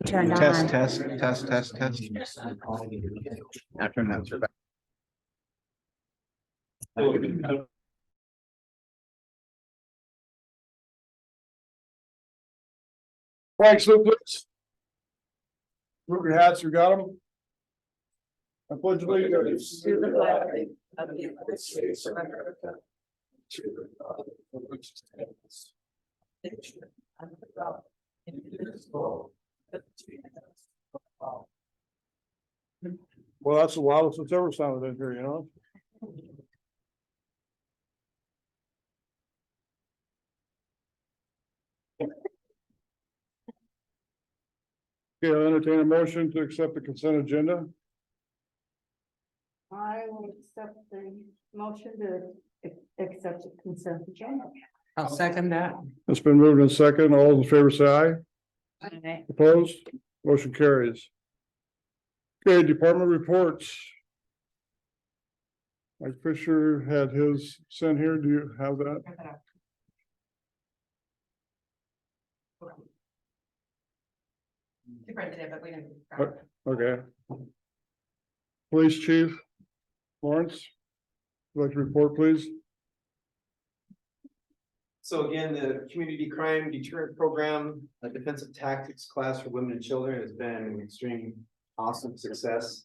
Turned Test, on. test. After announcer back. Flag salute, please. Move your hats, you got them? I pledge allegiance To the flag of the United States of America. to the republic for which it stands, indivisible, with liberty and justice for all. Well, that's the loudest it's ever sounded in here, you know? Okay, I'll entertain a motion to accept the consent agenda. I will accept the motion to accept the consent agenda. I'll second that. It's been moved in second. All those in favor say aye. Okay. Opposed? Motion carries. Okay, department reports. Mike Fisher had his sent here. Do you have that? You printed it, but we didn't. Okay. Police chief Lawrence, would you like to report, please? So again, the community crime deterrent program, a defensive tactics class for women and children has been an extreme awesome success.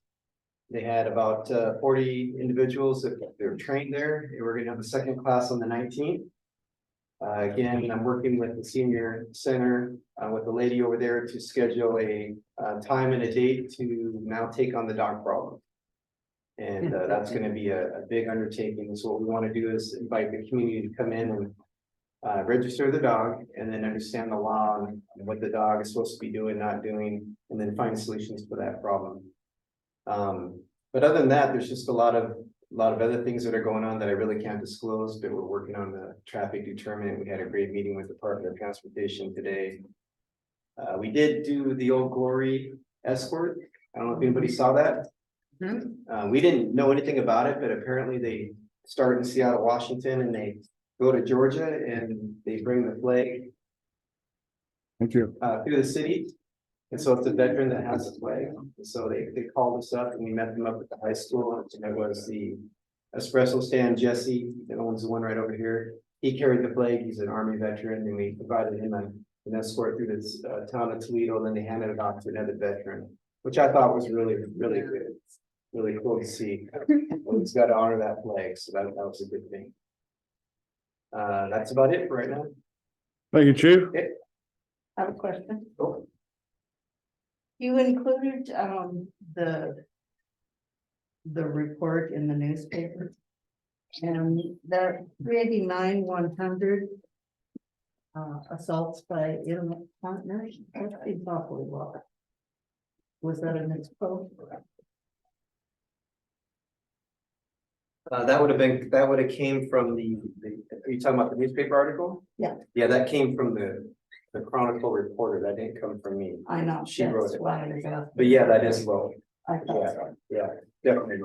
They had about 40 individuals that they were trained there. We're going to have the second class on the 19th. Again, I'm working with the senior center with the lady over there to schedule a time and a date to now take on the dog problem. And that's going to be a big undertaking. So what we want to do is invite the community to come in and register the dog and then understand the law and what the dog is supposed to be doing, not doing, and then find solutions for that problem. But other than that, there's just a lot of other things that are going on that I really can't disclose, but we're working on the traffic determinant. We had a great meeting with the Department of Transportation today. We did do the Old Glory escort. I don't know if anybody saw that. We didn't know anything about it, but apparently they start in Seattle, Washington, and they go to Georgia and they bring the flag Thank you. through the city. And so it's a veteran that has a flag. And so they called us up and we met them up at the high school. And it was the espresso stand, Jesse, that owns the one right over here. He carried the flag. He's an Army veteran, and we provided him an escort through this town of Toledo. And then they handed it off to another veteran, which I thought was really, really good. Really cool to see. He's got to honor that flag. So that was a good thing. That's about it for right now. Thank you, chief. I have a question. Oh. You included the report in the newspaper. And that 389-100 assaults by intimate partners, that's been awfully well. Was that a misquote? That would have came from the, are you talking about the newspaper article? Yeah. Yeah, that came from the Chronicle reporter. That didn't come from me. I know. She wrote it. Why I was asking. But yeah, that is low. I thought so. Yeah, definitely.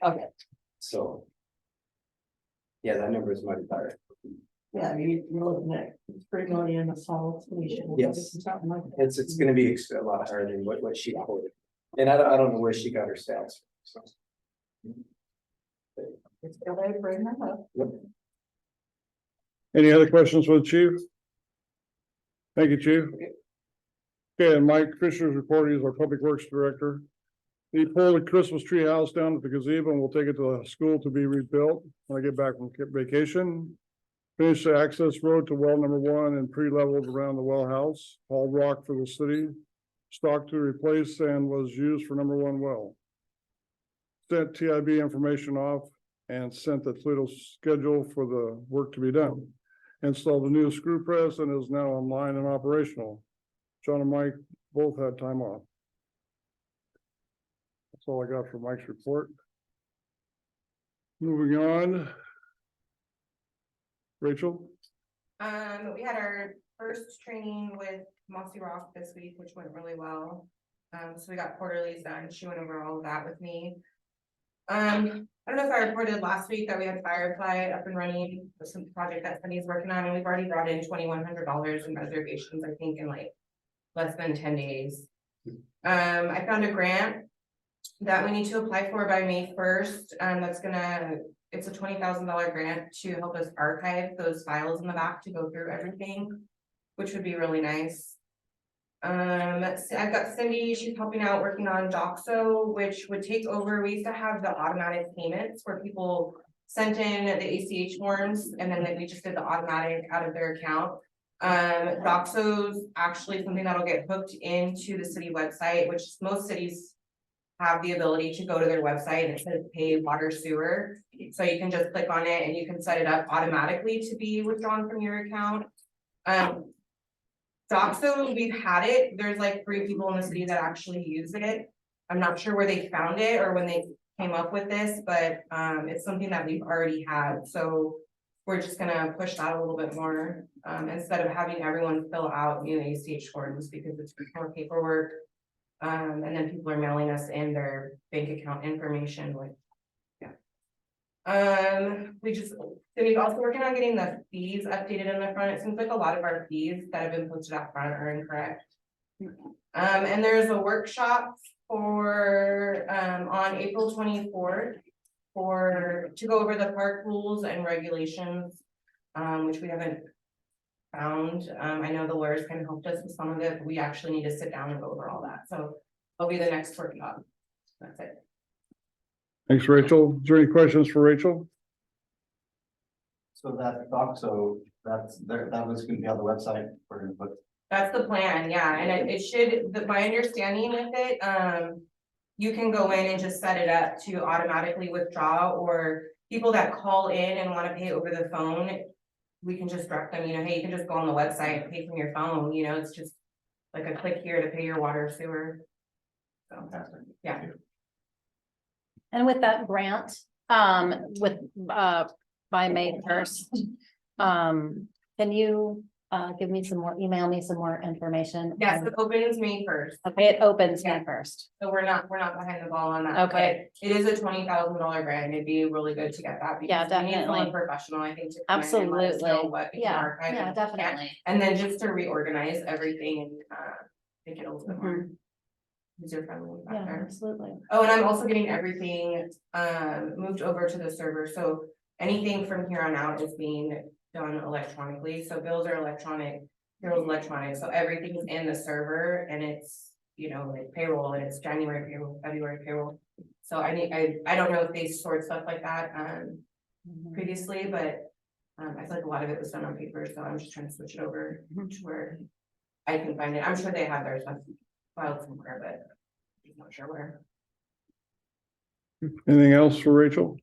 Okay, So. Yeah, that number is much higher. yeah, you're looking at 3 million assaults. Yes. Something like that. It's gonna be a lot higher than what she quoted. And I don't know where she got her stats from, so. It's still there, bring that up. Any other questions for the chief? Thank you, chief. Okay, and Mike Fisher's report. He's our public works director. He pulled a Christmas tree house down at the gazebo and we'll take it to the school to be rebuilt when I get back from vacation. Finish the access road to well number 1 and pre-leveled around the well house. Hauled rock for the city. Stock to replace and was used for number 1 well. Sent TIB information off and sent the Toledo schedule for the work to be done. Installed a new screw press and is now online and operational. John and Mike both had time off. That's all I got for Mike's report. Moving on. Rachel? We had our first training with Mossy Rock this week, which went really well. So we got quarterlies done. She went over all of that with me. I don't know if I reported last week that we had Firefly up and running with some project that Sunny's working on, and we've already brought in $2,100 in reservations, I think, in like less than 10 days. I found a grant that we need to apply for by May 1st. It's a $20,000 grant to help us archive those files in the back to go through everything, which would be really nice. I've got Cindy, she's helping out working on Doxo, which would take over. We used to have the automatic payments where people sent in the ACH forms and then we just did the automatic out of their account. Doxo's actually something that'll get hooked into the city website, which most cities have the ability to go to their website and it says pay water sewer. So you can just click on it and you can set it up automatically to be withdrawn from your account. Doxo, we've had it. There's like 3 people in the city that actually use it. I'm not sure where they found it or when they came up with this, but it's something that we've already had. So we're just gonna push that a little bit more instead of having everyone fill out new ACH forms because it's more paperwork. And then people are mailing us in their bank account information with. Cindy's also working on getting the fees updated in the front. It seems like a lot of our fees that have been posted out front are incorrect. And there's a workshop for on April 24th to go over the park rules and regulations, which we haven't found. I know the lawyers kind of helped us with some of it, but we actually need to sit down and go over all that. So it'll be the next workshop. That's it. Thanks, Rachel. Is there any questions for Rachel? So that Doxo, that was gonna be on the website for, but That's the plan, yeah, and it should, my understanding with it, you can go in and just set it up to automatically withdraw, or people that call in and wanna pay over the phone, we can just direct them, hey, you can just go on the website and pay from your phone, it's just like a click here to pay your water sewer. So, fantastic. yeah. And with that grant, by May 1st, can you email me some more information? Yes, it opens May 1st, Okay, it opens May Yeah. 1st. so we're not behind the ball on that. Okay. But it is a $20,000 grant, and it'd be really good to get that. Yeah, because we need someone definitely. professional, I think, to come in and let us know Absolutely. what we can Yeah, archive yeah, and what we can't. definitely. And then just to reorganize everything and make it a little bit more user friendly back Yeah, there. absolutely. Oh, and I'm also getting everything moved over to the server, so anything from here on out is being done electronically, so bills are electronic, payroll electronic, so everything's in the server and it's, like payroll and it's January payroll, February payroll. So I don't know if they sort stuff like that previously, but I feel like a lot of it was done on paper, so I'm just trying to switch it over to where I can find it. I'm sure they have their stuff filed somewhere, but I'm not sure where. Anything else for Rachel?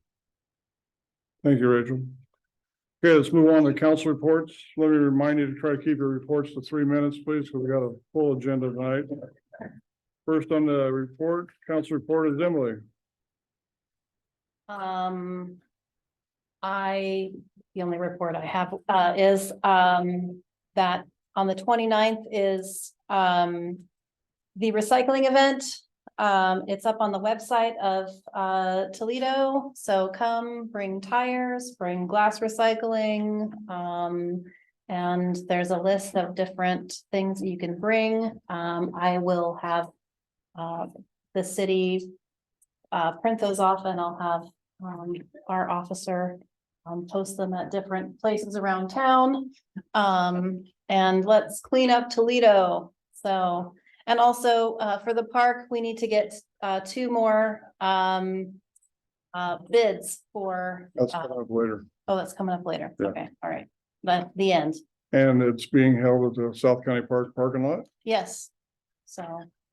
Thank you, Rachel. Okay, let's move on to council reports. Let me remind you to try to keep your reports to 3 minutes, please, because we got a full agenda tonight. First on the report, council report is Emily. The only report I have is that on the 29th is the recycling event. It's up on the website of Toledo, so come bring tires, bring glass recycling. And there's a list of different things that you can bring. I will have the city print those off, and I'll have our officer post them at different places around town. And let's clean up Toledo. So, and also for the park, we need to get 2 more bids for. That's coming up later. Oh, that's coming up later. Yeah. Okay, all right. But the end. And it's being held at the South County Park parking lot. Yes. So.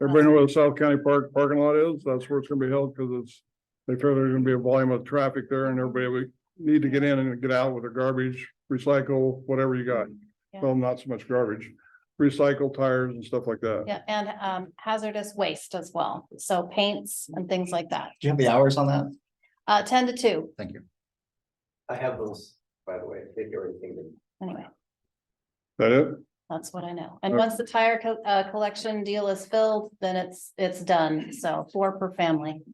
Everybody know where the South County Park parking lot is? That's where it's gonna be held, because they feel there's gonna be a volume of traffic there, and everybody would need to get in and get out with their garbage, recycle, whatever you got. Yeah. Well, not so much garbage, recycle tires and stuff like that. Yeah, and hazardous waste as well. So paints and things like that. Do you have the hours on that? 10 to 2, Thank you. I have those, by the way, if you're anything. anyway. That it? That's what I know. And Okay. once the tire collection deal is filled, then it's done. So 4 per family.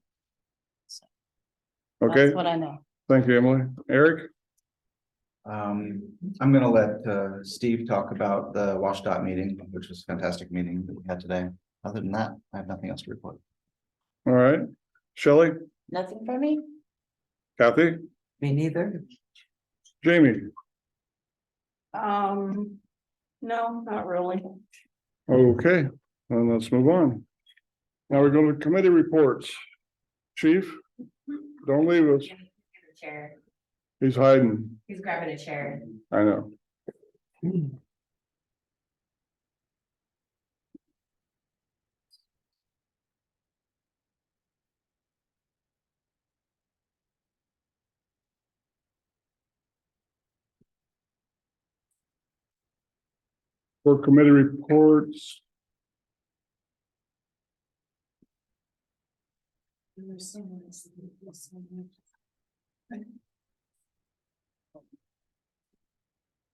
Okay, That's what I know. thank you, Emily. Eric? I'm gonna let Steve talk about the WashDOT meeting, which was a fantastic meeting that we had today. Other than that, I have nothing else to report. All right, Shelley, Nothing for me? Kathy, Me neither. Jamie, No, not really. okay, then let's move on. Now we're going to committee reports. Chief, don't leave us, Chair, he's hiding, he's grabbing a chair. I know. For committee reports,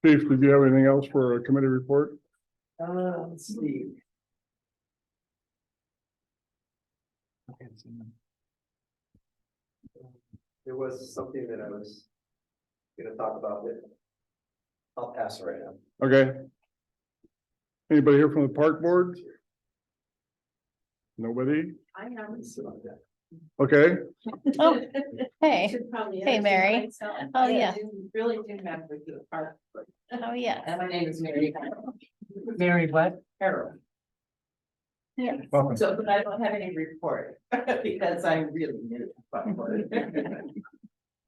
Chief, did you have anything else for a committee report? Let's see. There was something that I was gonna talk about, but I'll pass it right now. Okay. Anybody here from the park board? Nobody? I haven't. Okay, Oh, hey, Hey, Mary. Oh, yeah. Really didn't have to do the part. oh, yeah. And my name is Mary. Mary, what? Carol. Yeah. Welcome. So, but I don't have any report because I really need it.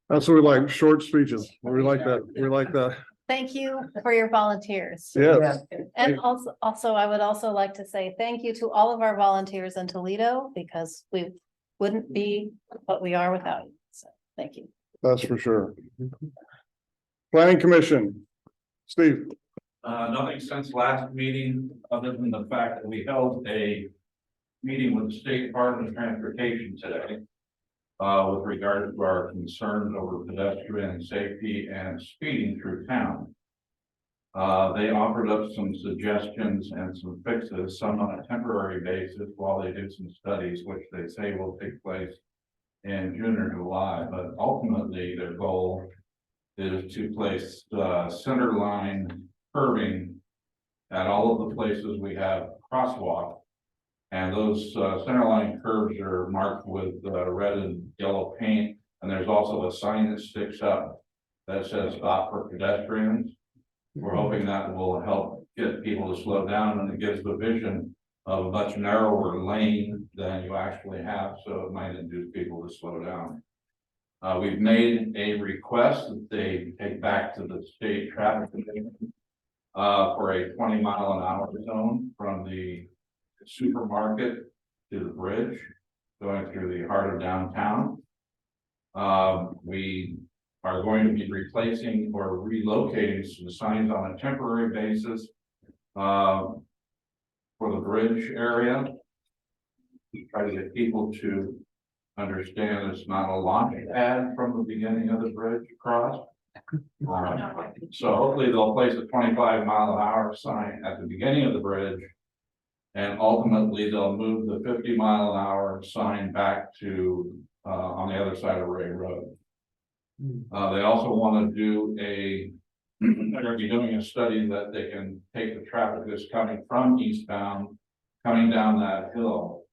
that's what we like, short speeches. We like that. We like that. Thank you for your volunteers. Yes, And also, I would also like to say thank you to all of our volunteers in Toledo because we wouldn't be what we are without you. So, thank you. that's for sure. Planning Commission, Steve, Nothing since last meeting, other than the fact that we held a meeting with the State Department of Transportation today. With regard to our concerns over pedestrian safety and speeding through town. They offered up some suggestions and some fixes, some on a temporary basis while they do some studies, which they say will take place in June or July, but ultimately their goal is to place center line curving at all of the places we have crosswalk. And those center line curves are marked with red and yellow paint. And there's also a sign that sticks up that says stop for pedestrians. We're hoping that will help get people to slow down, and it gives the vision of a much narrower lane than you actually have. So it might induce people to slow down. We've made a request that they take back to the state traffic commission for a 20-mile-an-hour zone from the supermarket to the bridge going through the heart of downtown. We are going to be replacing or relocating some signs on a temporary basis for the bridge area. Try to get people to understand it's not a launch pad from the beginning of the bridge across. So hopefully they'll place a 25-mile-an-hour sign at the beginning of the bridge. And ultimately, they'll move the 50-mile-an-hour sign back to on the other side of Ray Road. They also want to do they're going to be doing a study that they can take the traffic that's coming from eastbound, coming down that hill,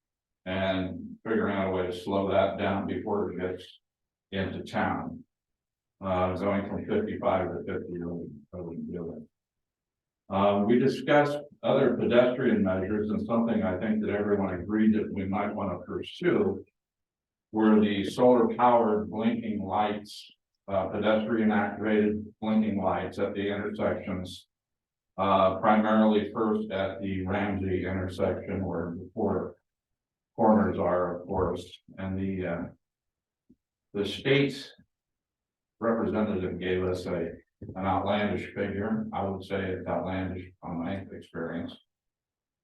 and figuring out a way to slow that down before it gets into town. Going from 55 to 50, really do it. We discussed other pedestrian measures, and something I think that everyone agreed that we might want to pursue were the solar powered blinking lights, pedestrian activated blinking lights at the intersections. Primarily first at the Ramsey intersection where the four corners are, of course, and the state representative gave us an outlandish figure. I would say it's outlandish on my experience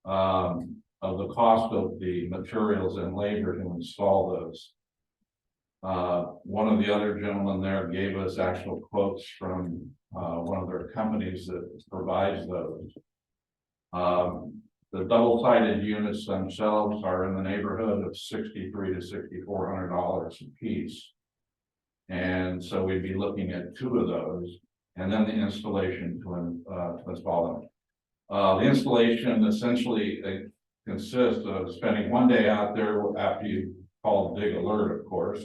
of the cost of the materials and labor to install those. One of the other gentlemen there gave us actual quotes from one of their companies that provides those. The double-sided units themselves are in the neighborhood of $6,300 to $6,400 a piece. And so we'd be looking at two of those. and then the installation to install them. The installation essentially consists of spending one day out there after you call dig alert, of course,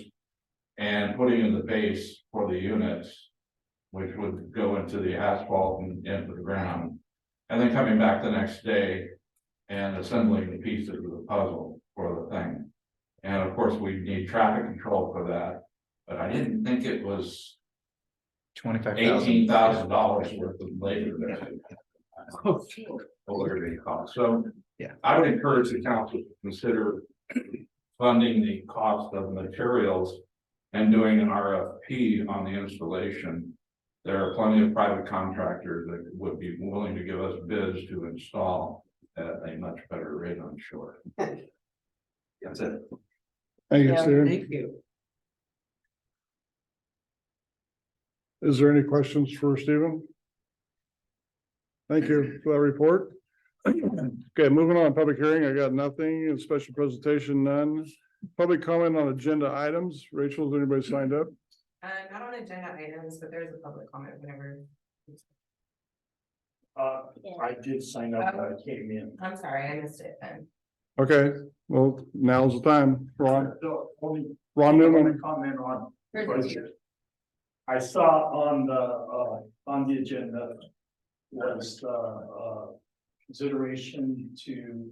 and putting in the base for the units, which would go into the asphalt and into the ground, and then coming back the next day and assembling the pieces of the puzzle for the thing. And of course, we need traffic control for that, but I didn't think it was $18,000 worth of labor there. So, Yeah. I would encourage the council to consider funding the cost of materials and doing an RFP on the installation. There are plenty of private contractors that would be willing to give us bids to install at a much better rate, I'm sure. That's it. Thank you, Yeah, Stephen. thank you. Is there any questions for Stephen? Thank you for that report. Okay, moving on, public hearing, I got nothing, and special presentation, none. Public comment on agenda items. Rachel, is anybody signed up? Not on agenda items, but there's a public comment whenever. I did sign up, I came in. I'm sorry, I missed it then. Okay, well, now's the time. Ron Only Newman. comment on, There's a budget. I saw on the agenda was, consideration to,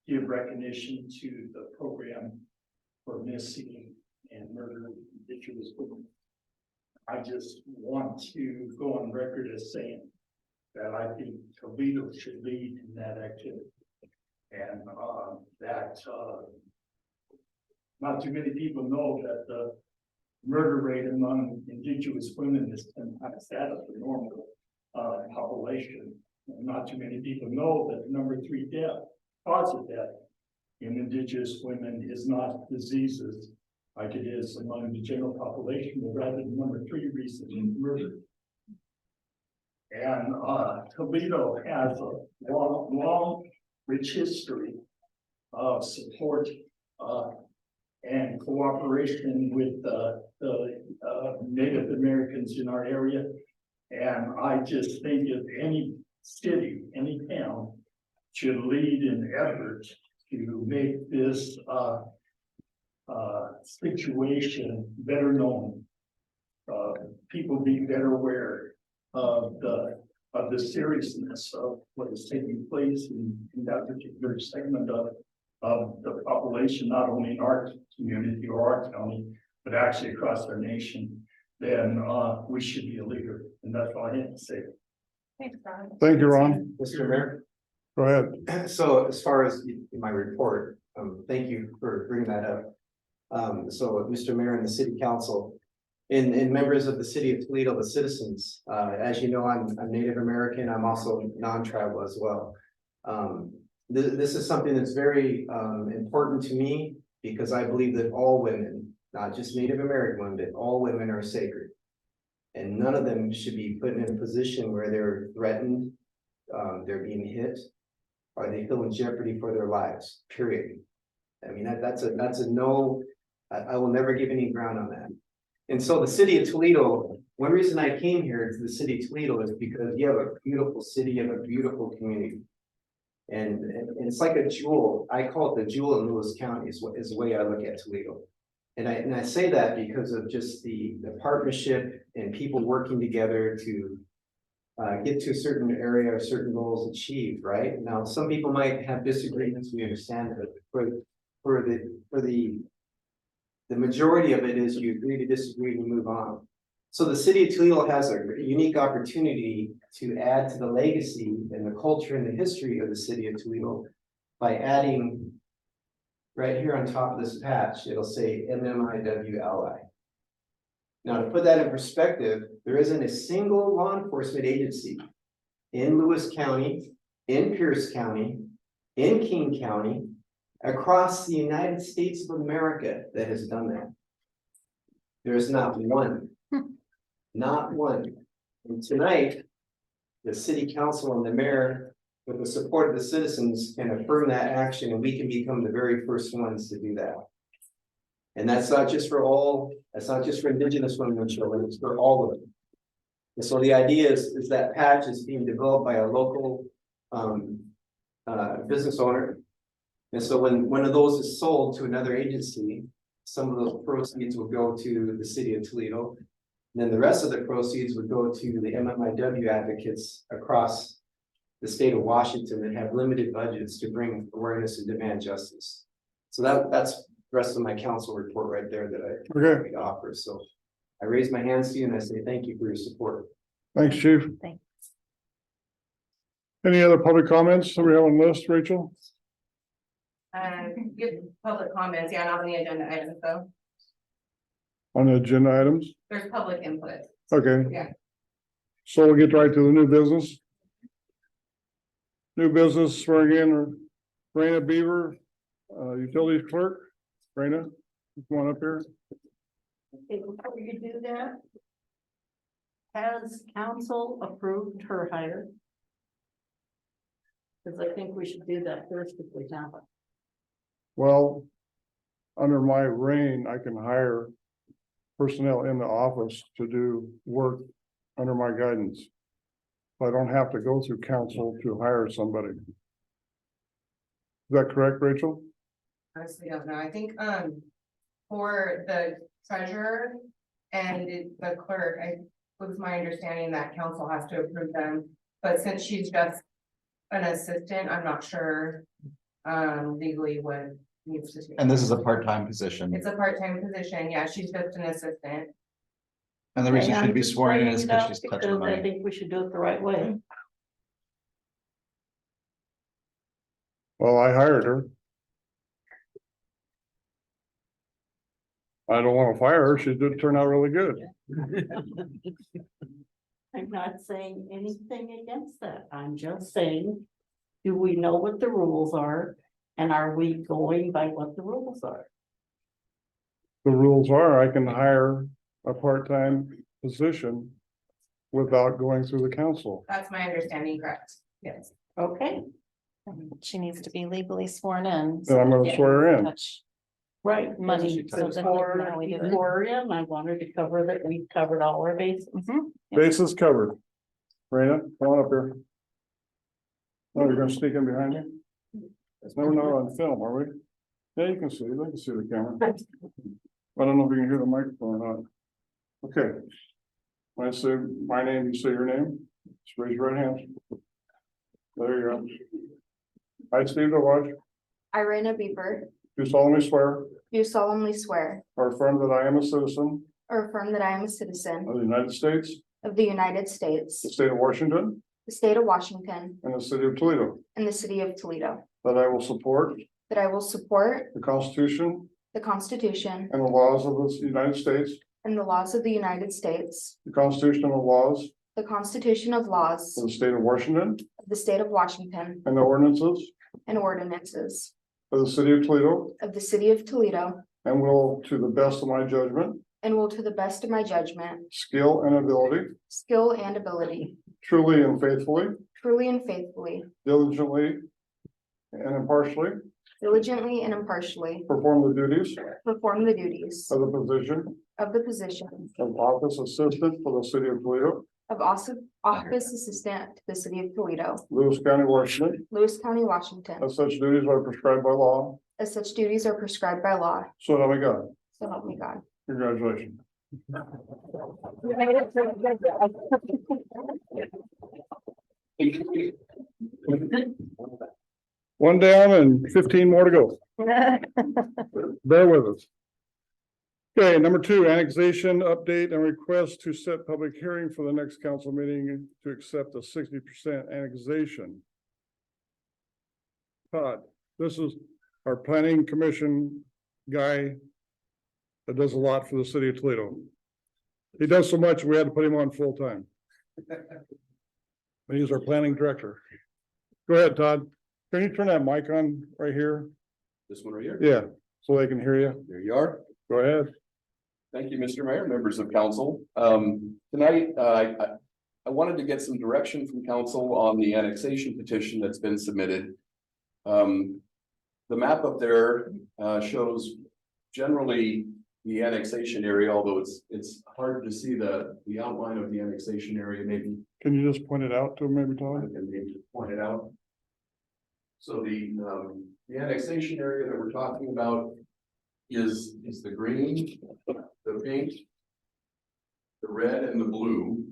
give recognition to the program for missing and murdered individuals. I just want to go on record as saying that I think Toledo should lead in that activity. And, not too many people know that the murder rate among indigenous women is 10 times that of the normal, population. And not too many people know that the number 3 cause of death in indigenous women is not diseases like it is among the general population, but rather the number 3 reason is murder. And Toledo has a long, rich history of support and cooperation with the Native Americans in our area. And I just think if any city, any town should lead in effort to make this situation better known. People be better aware of the seriousness of what is taking place in that particular segment of the population, not only in our community or our county, but actually across our nation. Then we should be a leader, and that's all I have to say. Thanks, Ron. Thank you, Ron. Mr. Mayor. Go ahead. So as far as in my report, thank you for bringing that up. So Mr. Mayor and the city council and members of the city of Toledo, the citizens, as you know, I'm Native American. I'm also non-tribal as well. This is something that's very important to me because I believe that all women, not just Native American women, but all women are sacred. And none of them should be put in a position where they're threatened, they're being hit, or they feel in jeopardy for their lives, period. I mean, that's a no, I will never give any ground on that. And so the city of Toledo, one reason I came here to the city of Toledo is because you have a beautiful city, you have a beautiful community. And it's like a jewel. I call it the jewel in Lewis County is the way I look at Toledo. And I say that because of just the partnership and people working together to get to a certain area or certain goals achieved, right? Now, some people might have disagreements, we understand that, but for the majority of it is you agree to disagree and move on. So the city of Toledo has a unique opportunity to add to the legacy and the culture and the history of the city of Toledo by adding right here on top of this patch, it'll say MMIWLI. Now, to put that in perspective, there isn't a single law enforcement agency in Lewis County, in Pierce County, in King County, across the United States of America that has done that. There is not one, not one. And tonight, the city council and the mayor, with the support of the citizens, can affirm that action, and we can become the very first ones to do that. And that's not just for indigenous women and children, it's for all of them. And so the idea is that patch is being developed by a local, business owner. And so when one of those is sold to another agency, some of those proceeds will go to the city of Toledo. And then the rest of the proceeds would go to the MMIW advocates across the state of Washington that have limited budgets to bring awareness and demand justice. So that's the rest of my council report right there that I Okay, offer. So I raise my hands to you and I say thank you for your support. thanks, chief. Thanks. Any other public comments that we have on the list, Rachel? Give public comments, yeah, not on the agenda items, though. On the agenda items? There's public input. Okay. Yeah. So we'll get right to the new business. New business swearing in Raina Beaver, utilities clerk. Raina, come on up here. Okay, before you do that, has council approved her hire? Because I think we should do that first if we have it. Well, under my reign, I can hire personnel in the office to do work under my guidance. I don't have to go through council to hire somebody. Is that correct, Rachel? Honestly, don't know. I think, for the treasurer and the clerk, I was my understanding that council has to approve them. But since she's just an assistant, I'm not sure, legally what needs to. And this is a part-time position. It's a part-time position. Yeah, she's just an assistant. And the reason And she'd I'm be just sworn in bringing is it because up she's touching because I money. think we should do it the right way. Well, I hired her. I don't want to fire her. She did turn out really good. I'm not saying anything against that. I'm just saying, do we know what the rules are? And are we going by what the rules are? The rules are I can hire a part-time position without going through the council. That's my understanding, correct? Yes. Okay, She needs to be legally sworn in. Then I'm gonna Yeah. swear her in. Touch right. money. So then Before, now we do it. before in, I wanted to cover that we covered all our bases. Mhm. Bases covered. Raina, come on up here. Oh, you're gonna sneak in behind me? No, we're not on film, are we? Yeah, you can see, they can see the camera. I don't know if you can hear the microphone or not. Okay. When I say my name, you say your name, just raise your right hand. There you go. I, Steve DeWash, Irena Beaver, do solemnly swear do solemnly swear or affirm that I am a citizen or affirm that I am a citizen of the United States, of the United States, the state of Washington, the state of Washington, and the city of Toledo, and the city of Toledo, that I will support that I will support the Constitution the Constitution and the laws of the United States, and the laws of the United States, the Constitution and the laws the Constitution of laws of the state of Washington, of the state of Washington, and the ordinances and ordinances of the city of Toledo, of the city of Toledo, and will, to the best of my judgment, and will to the best of my judgment, skill, and ability, skill, and ability, truly and faithfully, truly and faithfully, diligently, and impartially diligently and impartially perform the duties perform the duties of the position of the position of office assistant for the city of Toledo, of office assistant to the city of Toledo, Lewis County, Washington, Lewis County, Washington, as such duties are prescribed by law, as such duties are prescribed by law, so help me God. so help me God. Congratulations. One down and 15 more to go. Bear with us. Okay, number 2, annexation update and request to set public hearing for the next council meeting to accept a 60% annexation. Todd, this is our planning commission guy that does a lot for the city of Toledo. He does so much, we had to put him on full time. He's our planning director. Go ahead, Todd. Can you turn that mic on right here? This one right here. Yeah, so they can hear you. There you are. Go ahead. Thank you, Mr. Mayor, members of council. Tonight, I wanted to get some direction from council on the annexation petition that's been submitted. The map up there shows generally the annexation area, although it's hard to see the outline of the annexation area, maybe Can you just point it out to him, maybe, I Todd? can maybe point it out. So the annexation area that we're talking about is the green, the pink, the red and the blue.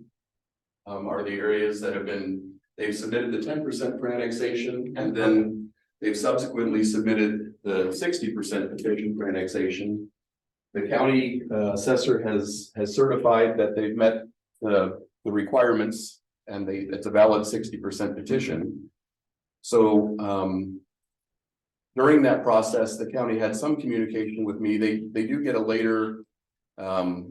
Are the areas that have been, they've submitted the 10% for annexation, and then they've subsequently submitted the 60% petition for annexation. The county assessor has certified that they've met the requirements, and it's a valid 60% petition. So during that process, the county had some communication with me. They do get a later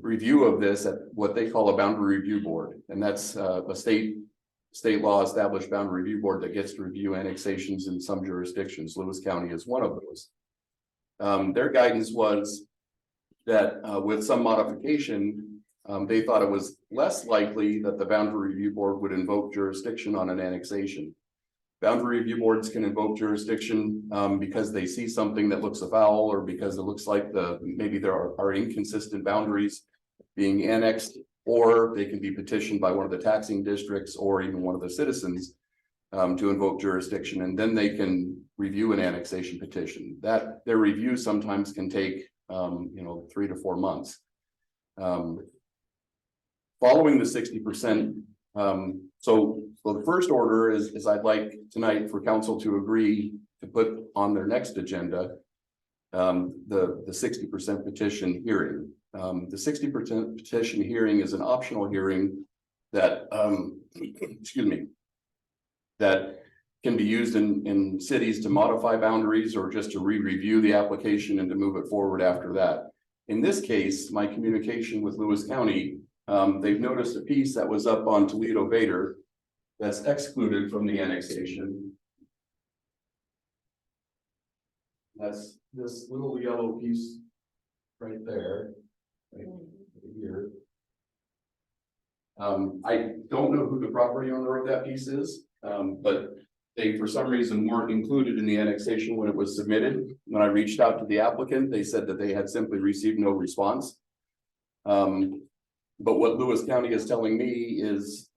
review of this at what they call a boundary review board, and that's a state law established boundary review board that gets to review annexations in some jurisdictions. Lewis County is one of those. Their guidance was that with some modification, they thought it was less likely that the boundary review board would invoke jurisdiction on an annexation. Boundary review boards can invoke jurisdiction because they see something that looks afoul, or because it looks like maybe there are inconsistent boundaries being annexed, or they can be petitioned by one of the taxing districts or even one of the citizens to invoke jurisdiction, and then they can review an annexation petition. That their review sometimes can take 3 to 4 months. Following the 60%, so the first order is I'd like tonight for council to agree to put on their next agenda the 60% petition hearing. The 60% petition hearing is an optional hearing that excuse me, that can be used in cities to modify boundaries or just to re-review the application and to move it forward after that. In this case, my communication with Lewis County, they've noticed a piece that was up on Toledo Vader that's excluded from the annexation. That's this little yellow piece right there, right here. I don't know who the property owner of that piece is, but they, for some reason, weren't included in the annexation when it was submitted. When I reached out to the applicant, they said that they had simply received no response. But what Lewis County is telling me is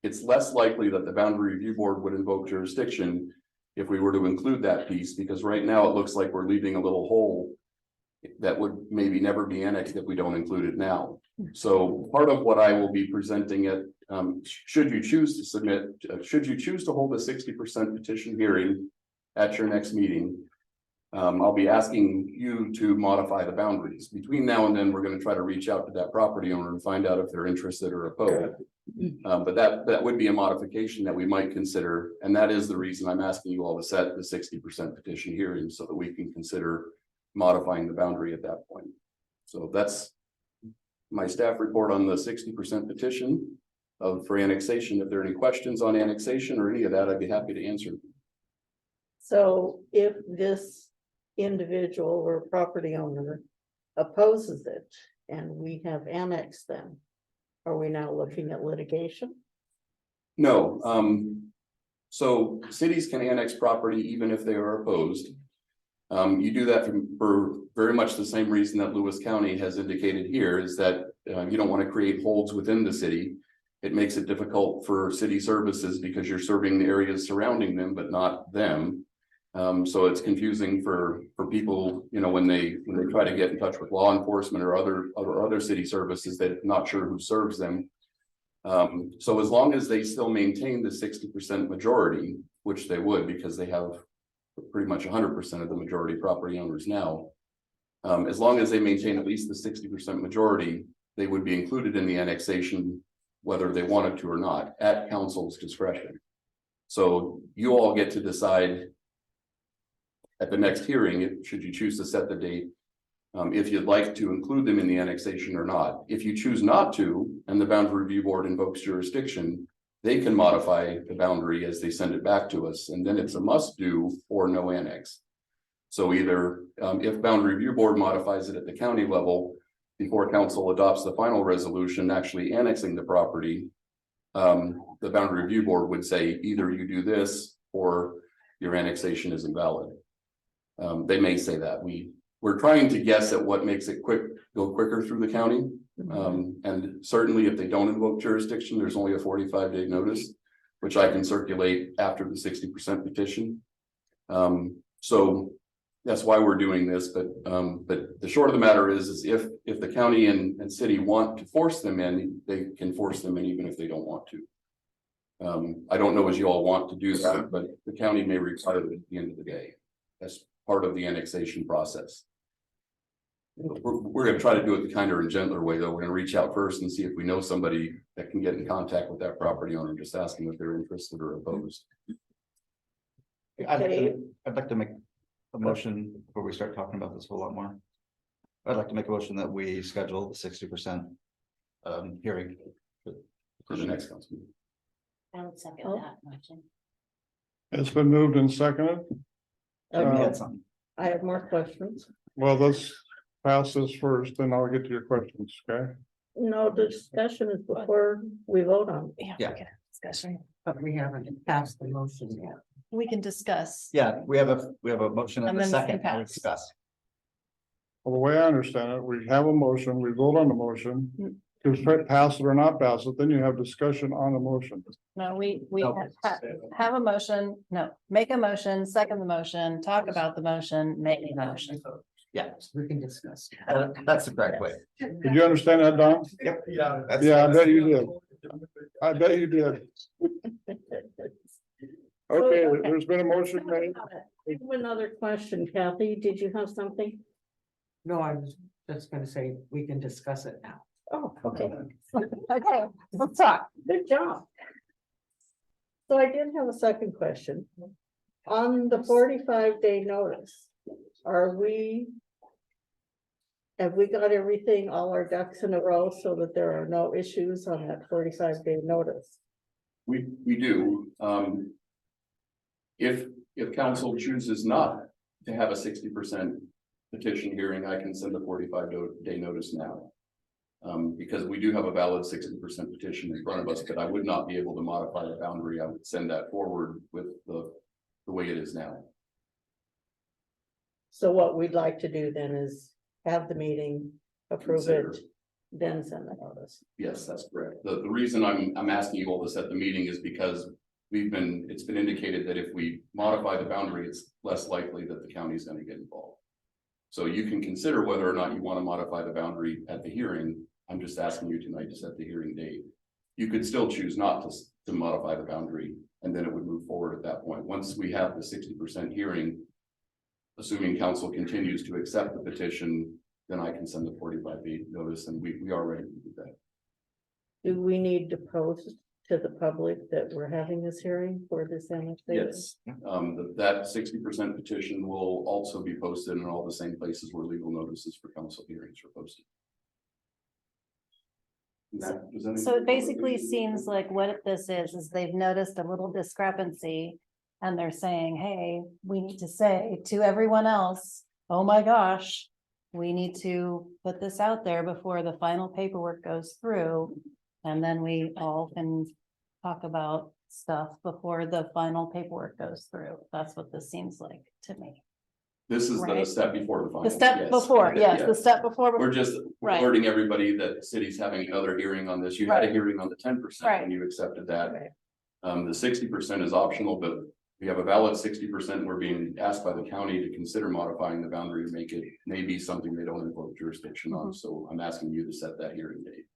it's less likely that the boundary review board would invoke jurisdiction if we were to include that piece, because right now it looks like we're leaving a little hole that would maybe never be annexed if we don't include it now. So part of what I will be presenting at, should you choose to submit, should you choose to hold a 60% petition hearing at your next meeting, I'll be asking you to modify the boundaries. Between now and then, we're going to try to reach out to that property owner and find out if they're interested or opposed. But that would be a modification that we might consider, and that is the reason I'm asking you all to set the 60% petition hearing so that we can consider modifying the boundary at that point. So that's my staff report on the 60% petition for annexation. If there are any questions on annexation or any of that, I'd be happy to answer. So if this individual or property owner opposes it and we have annexed them, are we now looking at litigation? No, so cities can annex property even if they are opposed. You do that for very much the same reason that Lewis County has indicated here, is that you don't want to create holds within the city. It makes it difficult for city services because you're serving the areas surrounding them, but not them. So it's confusing for people, when they try to get in touch with law enforcement or other city services, they're not sure who serves them. So as long as they still maintain the 60% majority, which they would, because they have pretty much 100% of the majority property owners now, as long as they maintain at least the 60% majority, they would be included in the annexation, whether they wanted to or not, at council's discretion. So you all get to decide at the next hearing, should you choose to set the date, if you'd like to include them in the annexation or not. If you choose not to, and the boundary review board invokes jurisdiction, they can modify the boundary as they send it back to us, and then it's a must do or no annex. So either if boundary review board modifies it at the county level before council adopts the final resolution actually annexing the property, the boundary review board would say either you do this or your annexation is invalid. They may say that. we're trying to guess at what makes it go quicker through the county. And certainly if they don't invoke jurisdiction, there's only a 45-day notice, which I can circulate after the 60% petition. So that's why we're doing this, but the short of the matter is if the county and city want to force them in, they can force them in even if they don't want to. I don't know as you all want to do that, but the county may require it at the end of the day. That's part of the annexation process. We're gonna try to do it the kinder and gentler way, though. We're gonna reach out first and see if we know somebody that can get in contact with that property owner, just ask them if they're interested or opposed. Okay. I'd like to make a motion before we start talking about this a whole lot more. I'd like to make a motion that we schedule the 60% hearing. For the next council meeting. I would second Oh. that motion. It's been moved and seconded. Maybe Uh, add something. I have more questions. Well, let's pass this first, then I'll get to your questions, okay? No, the discussion is before we vote on it. Yeah. we can have Discussion. But we haven't passed the motion yet. We can discuss. Yeah, we have a motion And and a then second. we can and we pass. discuss. Well, the way I understand it, we have a motion, we vote on the motion. To pass it or not pass it, then you have discussion on the motion. No, we No. have a motion, no, make a motion, second the motion, talk about the motion, make a motion. Yeah, We can discuss. that's the correct way. Did you understand that, Don? Yep. Yeah, I bet you did. I bet you did. Okay, there's been a motion made. I have another question, Kathy, did you have something? No, I was just gonna say, we can discuss it now. Oh, okay. Okay, let's talk. Good job. So I did have a second question. On the 45-day notice, have we got everything, all our ducks in a row so that there are no issues on that 45-day notice? We do, if council chooses not to have a 60% petition hearing, I can send a 45-day notice now. Because we do have a valid 60% petition in front of us, but I would not be able to modify the boundary. I would send that forward with the way it is now. So what we'd like to do then is have the meeting, approve it, Consider. then send the notice. Yes, that's correct. The reason I'm asking you all this at the meeting is because it's been indicated that if we modify the boundary, it's less likely that the county is going to get involved. So you can consider whether or not you want to modify the boundary at the hearing. I'm just asking you tonight to set the hearing date. You could still choose not to modify the boundary, and then it would move forward at that point. Once we have the 60% hearing, assuming council continues to accept the petition, then I can send a 45-day notice, and we are ready to do that. Do we need to post to the public that we're having this hearing for this annexation? Yes, that 60% petition will also be posted in all the same places where legal notices for council hearings are posted. So it basically seems like what this is they've noticed a little discrepancy. And they're saying, hey, we need to say to everyone else, oh my gosh. We need to put this out there before the final paperwork goes through. And then we all can talk about stuff before the final paperwork goes through. That's what this seems like to me. This is the Right. step before the final. The step yes. before, yes, Yeah. the step before. We're just Right. alerting everybody that the city's having another hearing on this. You had a Right. hearing on the 10% Right. and you accepted that. Right. The 60% is optional, but we have a valid 60%. We're being asked by the county to consider modifying the boundary to make it maybe something they don't invoke jurisdiction on. So I'm asking you to set that hearing date.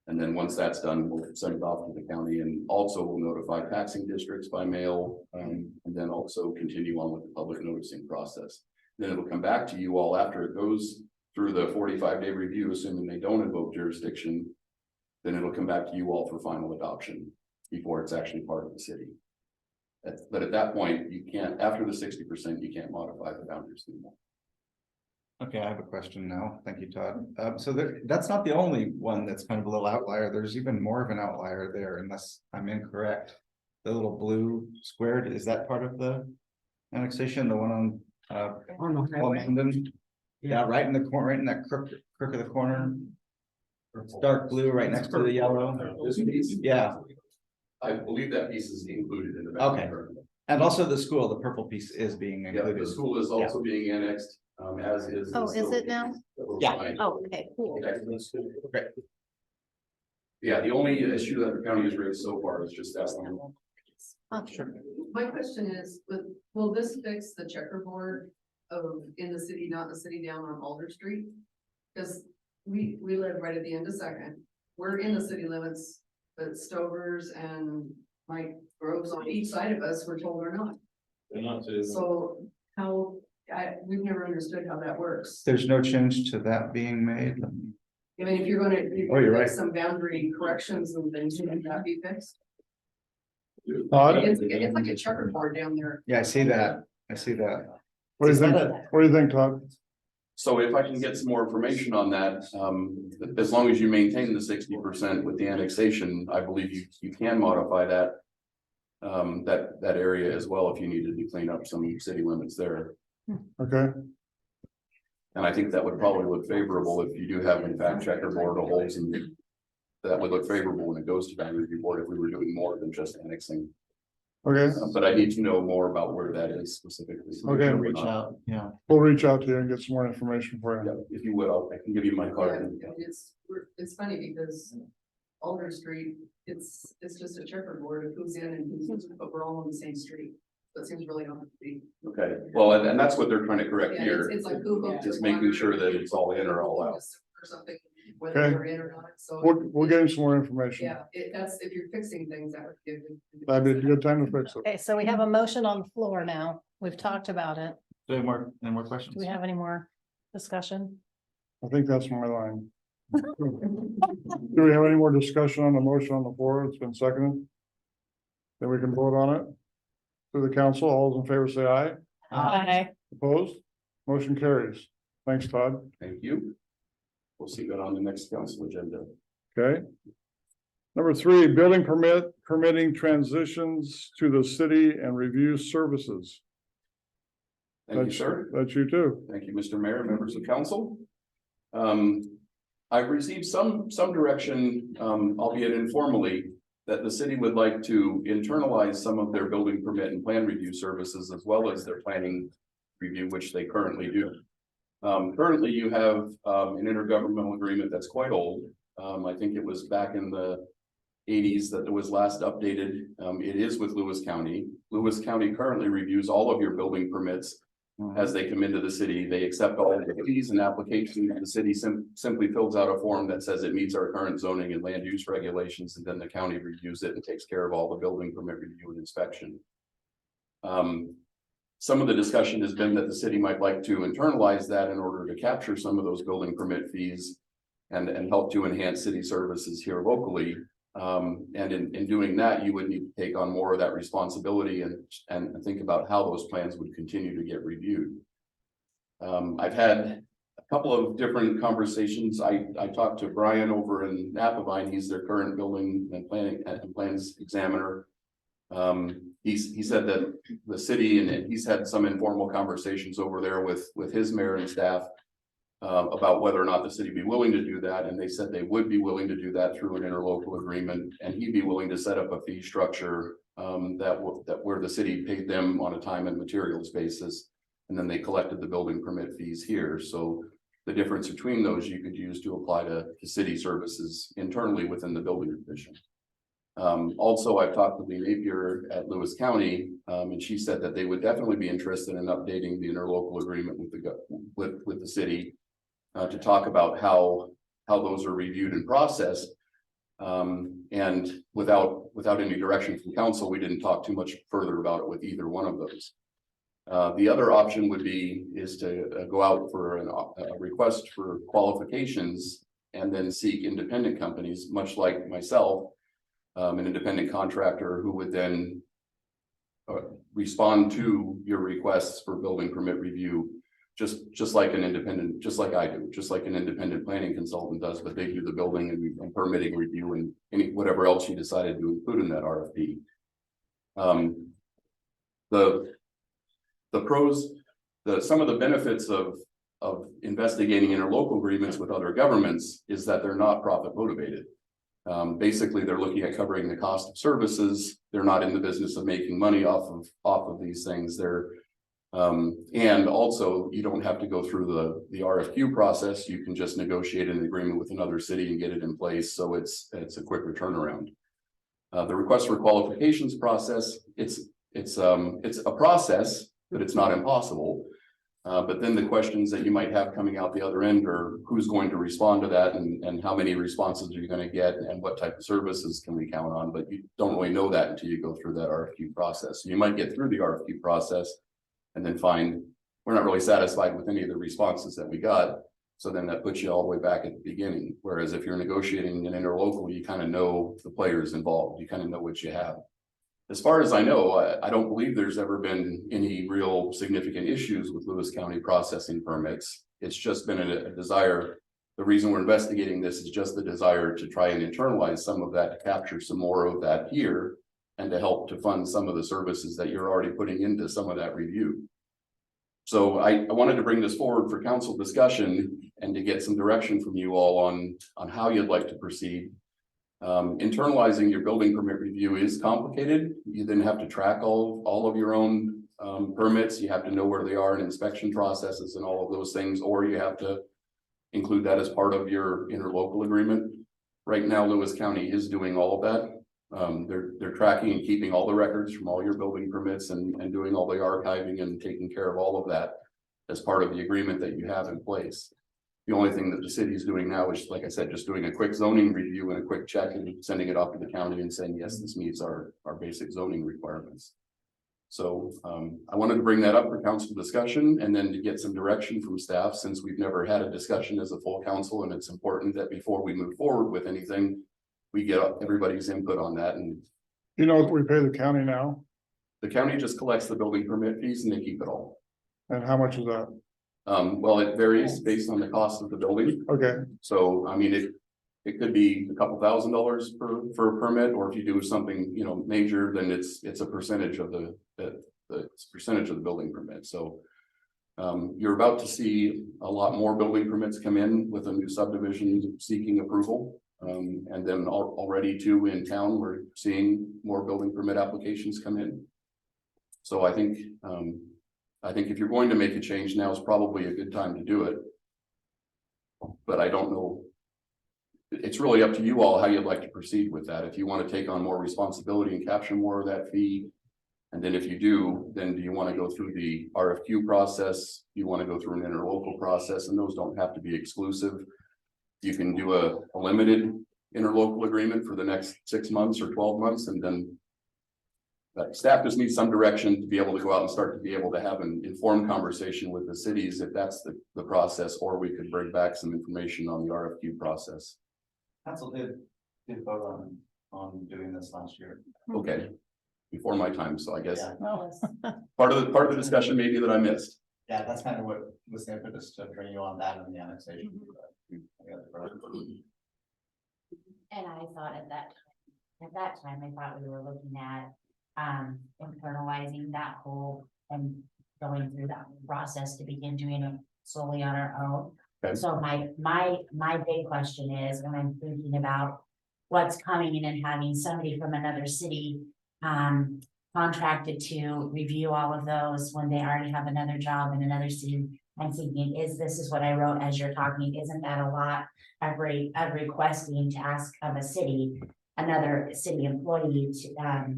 And then once that's done, we'll send it off to the county, and also we'll notify taxing districts by mail. And then also continue on with the public noticing process. Then it'll come back to you all after it goes through the 45-day review, assuming they don't invoke jurisdiction. Then it'll come back to you all for final adoption before it's actually part of the city. But at that point, you can't, after the 60%, you can't modify the boundaries anymore. Okay, I have a question now. Thank you, Todd. So that's not the only one that's kind of a little outlier. There's even more of an outlier there, unless I'm incorrect. The little blue square, is that part of the annexation, the one on On the highway. London? Yeah, right in the corner, right in that crook of the corner. It's dark blue right next to the yellow. This piece, Yeah, I believe that piece is included in the boundary. Okay. and also the school, the purple piece is being Yeah, included. the school is also being annexed. as is. Oh, is it now? Yeah. Oh, okay, cool. Okay. Yeah, the only issue that the county has raised so far is just asking. Sure. My question is, will this fix the checkerboard of in the city, not the city down on Alder Street? Cause we live right at the end of Second, we're in the city limits, but Stovers and Mike Groves on each side of us, we're told we're not. They're not. So how, we've never understood how that works. There's no change to that being made. I mean, if you're gonna, Oh, you're make right. some boundary corrections and things, shouldn't that be fixed? Todd, It's like a checkerboard down there. Yeah, I see that. I see that. what do you think? What do you think, Todd? So if I can get some more information on that, as long as you maintain the 60% with the annexation, I believe you can modify that. That area as well, if you needed to clean up some city limits there. Okay, And I think that would probably look favorable if you do have in fact checkerboard or holes, and that would look favorable when it goes to boundary review board if we were doing more than just annexing. okay, But I need to know more about where that is specifically. Okay. Reach out, yeah. we'll reach out to you and get some more information for Yeah, you. if you will, I can give you my Yeah, card. and it's funny because Alder Street, it's just a checkerboard of who's in and who's, but we're all on the same street. So it seems really odd to be. Okay, well, and that's what they're trying to correct Yeah, here, it's like who hooked just your making water, sure that it's all in or all out. Or something, whether Okay. you're in or not, so. We'll get him some more information. Yeah, that's, if you're fixing things, that would give. That'd be a good time to fix it. Okay, so we have a motion on the floor now. We've talked about it. Any more questions? Do we have any more discussion? I think that's my line. Do we have any more discussion on the motion on the floor? It's been seconded. Then we can vote on it. To the council, all those in favor say aye. Aye. Opposed? Motion carries. Thanks, Todd. Thank you. We'll see that on the next council agenda. Okay. Number 3, building permitting transitions to the city and review services. Thank you, sir. That's you too. Thank you, Mr. Mayor, members of council. I've received some direction, albeit informally, that the city would like to internalize some of their building permit and plan review services as well as their planning review, which they currently do. Currently, you have an intergovernmental agreement that's quite old. I think it was back in the 80s that it was last updated. It is with Lewis County. Lewis County currently reviews all of your building permits as they come into the city. They accept all of the fees and applications. The city simply fills out a form that says it meets our current zoning and land use regulations, and then the county reviews it and takes care of all the building permit review and inspection. Some of the discussion has been that the city might like to internalize that in order to capture some of those building permit fees and help to enhance city services here locally. And in doing that, you would need to take on more of that responsibility and think about how those plans would continue to get reviewed. I've had a couple of different conversations. I talked to Brian over in Napavine. He's their current building and planning and plans examiner. He said that the city, and he's had some informal conversations over there with his mayor and staff about whether or not the city be willing to do that, and they said they would be willing to do that through an interlocal agreement, and he'd be willing to set up a fee structure that where the city paid them on a time and materials basis, and then they collected the building permit fees here. So the difference between those you could use to apply to city services internally within the building division. Also, I've talked with Lee Napier at Lewis County, and she said that they would definitely be interested in updating the interlocal agreement with the city to talk about how those are reviewed and processed. And without any direction from council, we didn't talk too much further about it with either one of those. The other option is to go out for a request for qualifications and then seek independent companies, much like myself, an independent contractor who would then respond to your requests for building permit review, just like an independent, just like I do, just like an independent planning consultant does, but they do the building and permitting review and whatever else you decided to include in that RFP. The pros, some of the benefits of investigating interlocal agreements with other governments is that they're not profit motivated. Basically, they're looking at covering the cost of services. They're not in the business of making money off of these things. And also, you don't have to go through the RFQ process. You can just negotiate an agreement with another city and get it in place, so it's a quicker turnaround. The request for qualifications process, it's a process, but it's not impossible. But then the questions that you might have coming out the other end are who's going to respond to that, and how many responses are you going to get, and what type of services can we count on? But you don't really know that until you go through that RFQ process. So you might get through the RFQ process and then find we're not really satisfied with any of the responses that we got. So then that puts you all the way back at the beginning. Whereas if you're negotiating an interlocal, you kind of know the players involved. You kind of know what you have. As far as I know, I don't believe there's ever been any real significant issues with Lewis County processing permits. It's just been a desire. The reason we're investigating this is just the desire to try and internalize some of that, to capture some more of that here, and to help to fund some of the services that you're already putting into some of that review. So I wanted to bring this forward for council discussion and to get some direction from you all on how you'd like to proceed. Internalizing your building permit review is complicated. You then have to track all of your own permits. You have to know where they are in inspection processes and all of those things, or you have to include that as part of your interlocal agreement. Right now, Lewis County is doing all of that. They're tracking and keeping all the records from all your building permits and doing all the archiving and taking care of all of that as part of the agreement that you have in place. The only thing that the city is doing now is, like I said, just doing a quick zoning review and a quick check and sending it off to the county and saying, yes, this meets our basic zoning requirements. So I wanted to bring that up for council discussion and then to get some direction from staff, since we've never had a discussion as a full council, and it's important that before we move forward with anything, we get everybody's input on that. And You know what we pay the county now, the county just collects the building permit fees and they keep it all. and how much is that? Well, it varies based on the cost of the building. Okay, So, I mean, it could be a couple $1,000s for a permit, or if you do something, you know, major, then it's a percentage of the percentage of the building permit. So you're about to see a lot more building permits come in with a new subdivision seeking approval. And then already too in town, we're seeing more building permit applications come in. So I think if you're going to make a change, now is probably a good time to do it. But I don't know. It's really up to you all how you'd like to proceed with that. If you want to take on more responsibility and capture more of that fee. And then if you do, then do you want to go through the RFQ process? You want to go through an interlocal process, and those don't have to be exclusive. You can do a limited interlocal agreement for the next 6 months or 12 months, and then staff just needs some direction to be able to go out and start to be able to have an informed conversation with the cities if that's the process, or we could bring back some information on the RFQ process. Council did vote on doing this last year. Okay, before my time, so I guess Yeah. part of the discussion maybe that I missed. Yeah, that's kind of what was the impetus to bring you on that and the annexation. And I thought at that time, I thought we were looking at internalizing that whole and going through that process to begin doing it solely on our own. Okay. So my big question is, when I'm thinking about what's coming in and having somebody from another city contracted to review all of those when they already have another job in another city, I'm thinking, this is what I wrote as you're talking, isn't that a lot of requesting to ask of a city, another city employee to,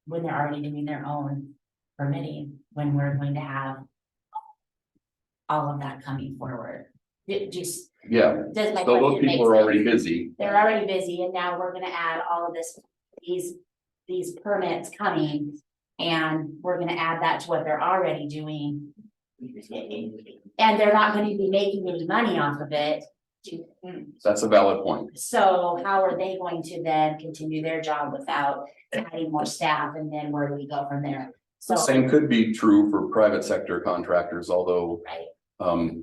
when they're already doing their own permitting, when we're going to have all of that coming forward? Just, Yeah, does my so those question make people are already sense? busy. They're already busy, and now we're gonna add all of these permits coming, and we're gonna add that to what they're already doing. And they're not gonna be making any money off of it. That's a valid point. So how are they going to then continue their job without adding more staff, and then where do we go from there? So, The same could be true for private sector contractors, although right,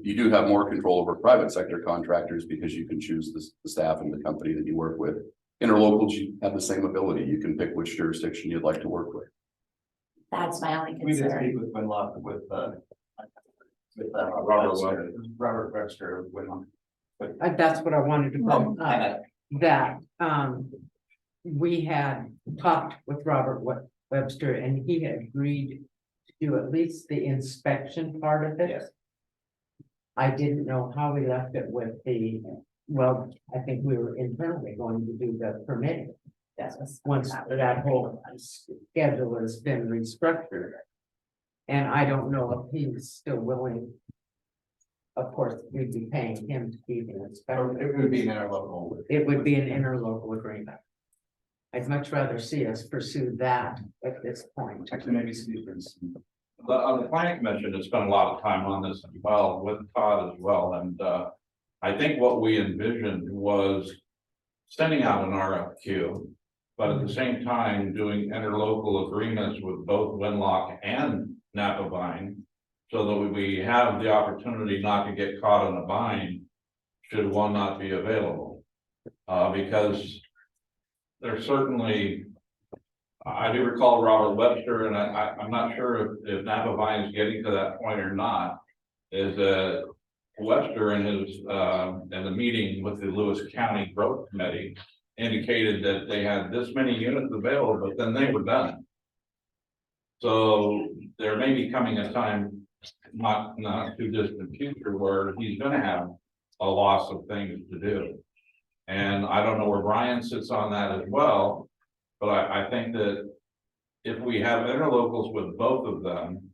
you do have more control over private sector contractors because you can choose the staff and the company that you work with. Interlocals, you have the same ability. You can pick which jurisdiction you'd like to work with. that's my only We did concern. speak with Winlock Robert Webster Winlock. That's what I wanted to bring up, that, we had talked with Robert Webster, and he had agreed do at least the inspection part of it. Yes. I didn't know how we left it with the, well, I think we were internally going to do the permitting. That was. Once that whole schedule has been restructured. And I don't know if he's still willing. Of course, we'd be paying him to be the Or inspector. it would be an interlocal. It would be an interlocal agreement. I'd much rather see us pursue that at this point. Actually, maybe Stevens. The planning commission has spent a lot of time on this as well, with Todd as well, and, I think what we envisioned was sending out an RFQ, but at the same time doing interlocal agreements with both Winlock and Napa Vine, so that we have the opportunity not to get caught in a bind should one not be available. Because there's certainly, I do recall Robert Webster, and I'm not sure if Napa Vine is getting to that point or not, is that Webster in his, in the meeting with the Lewis County Growth Committee indicated that they had this many units available, but then they were done. So there may be coming a time, not too distant future, where he's gonna have a loss of things to do. And I don't know where Brian sits on that as well, but I think that if we have interlocals with both of them,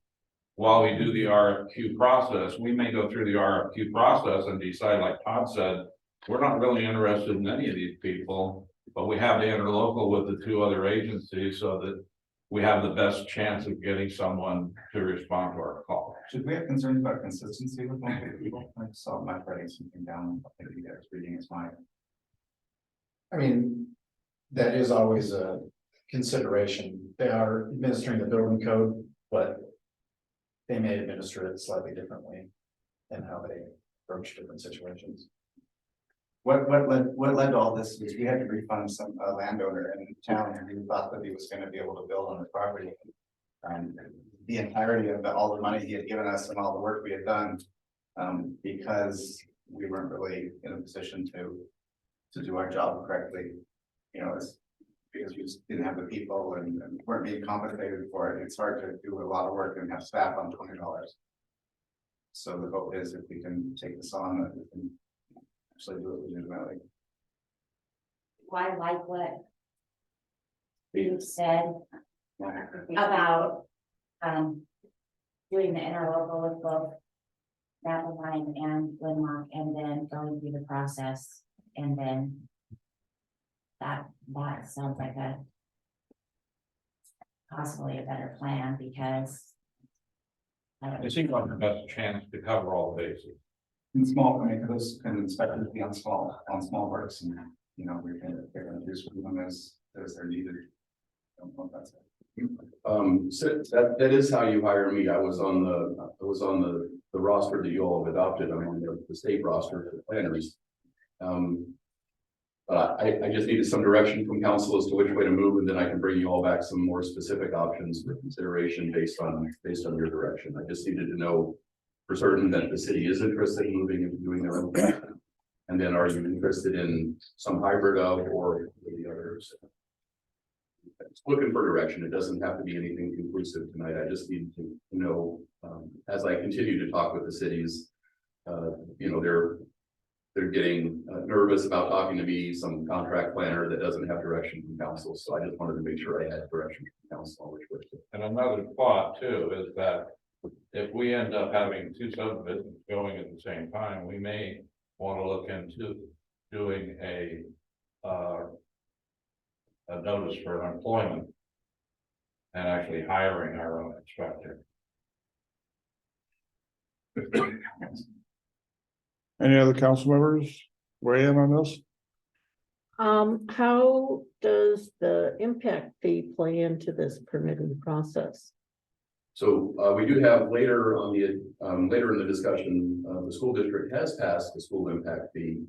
while we do the RFQ process, we may go through the RFQ process and decide, like Todd said, we're not really interested in any of these people, but we have the interlocal with the two other agencies so that we have the best chance of getting someone to respond to our call. Should we have concerns about consistency with multiple people? I saw Mike writing something down, I think you guys reading his mind. I mean, that is always a consideration. They are administering the building code, but they may administer it slightly differently in how they approach different situations. What led to all this is we had to refund some landowner in town who thought that he was gonna be able to build on his property. The entirety of all the money he had given us and all the work we had done, because we weren't really in a position to do our job correctly. You know, it's because we just didn't have the people and weren't being compensated for it. It's hard to do a lot of work and have staff on $20. So the hope is if we can take this on, that we can actually do it legitimately. Well, I like what you said about, doing the interlocal with both Napa Vine and Winlock, and then going through the process, and then that sounds like a possibly a better plan, because It seems like the best chance to cover all the bases. In small, I mean, those kind of inspectors be on small works and, you know, they're gonna do some of them as they're needed. Don't know if that's it. So that is how you hire me. I was on the roster that you all have adopted. I'm on the state roster for the planners. But I just needed some direction from council as to which way to move, and then I can bring you all back some more specific options for consideration based on your direction. I just needed to know for certain that the city is interested in moving and doing their own thing. And then are you interested in some hybrid of or the others? Looking for direction. It doesn't have to be anything conclusive tonight. I just need to know, as I continue to talk with the cities, you know, they're getting nervous about talking to me, some contract planner that doesn't have direction from council. So I just wanted to make sure I had direction from council on which way to. And another thought too is that if we end up having two subdivisions going at the same time, we may want to look into doing a notice for employment and actually hiring our own inspector. Any other council members weigh in on this? How does the impact fee play into this permitting process? So we do have later on later in the discussion, the school district has passed the school impact fee.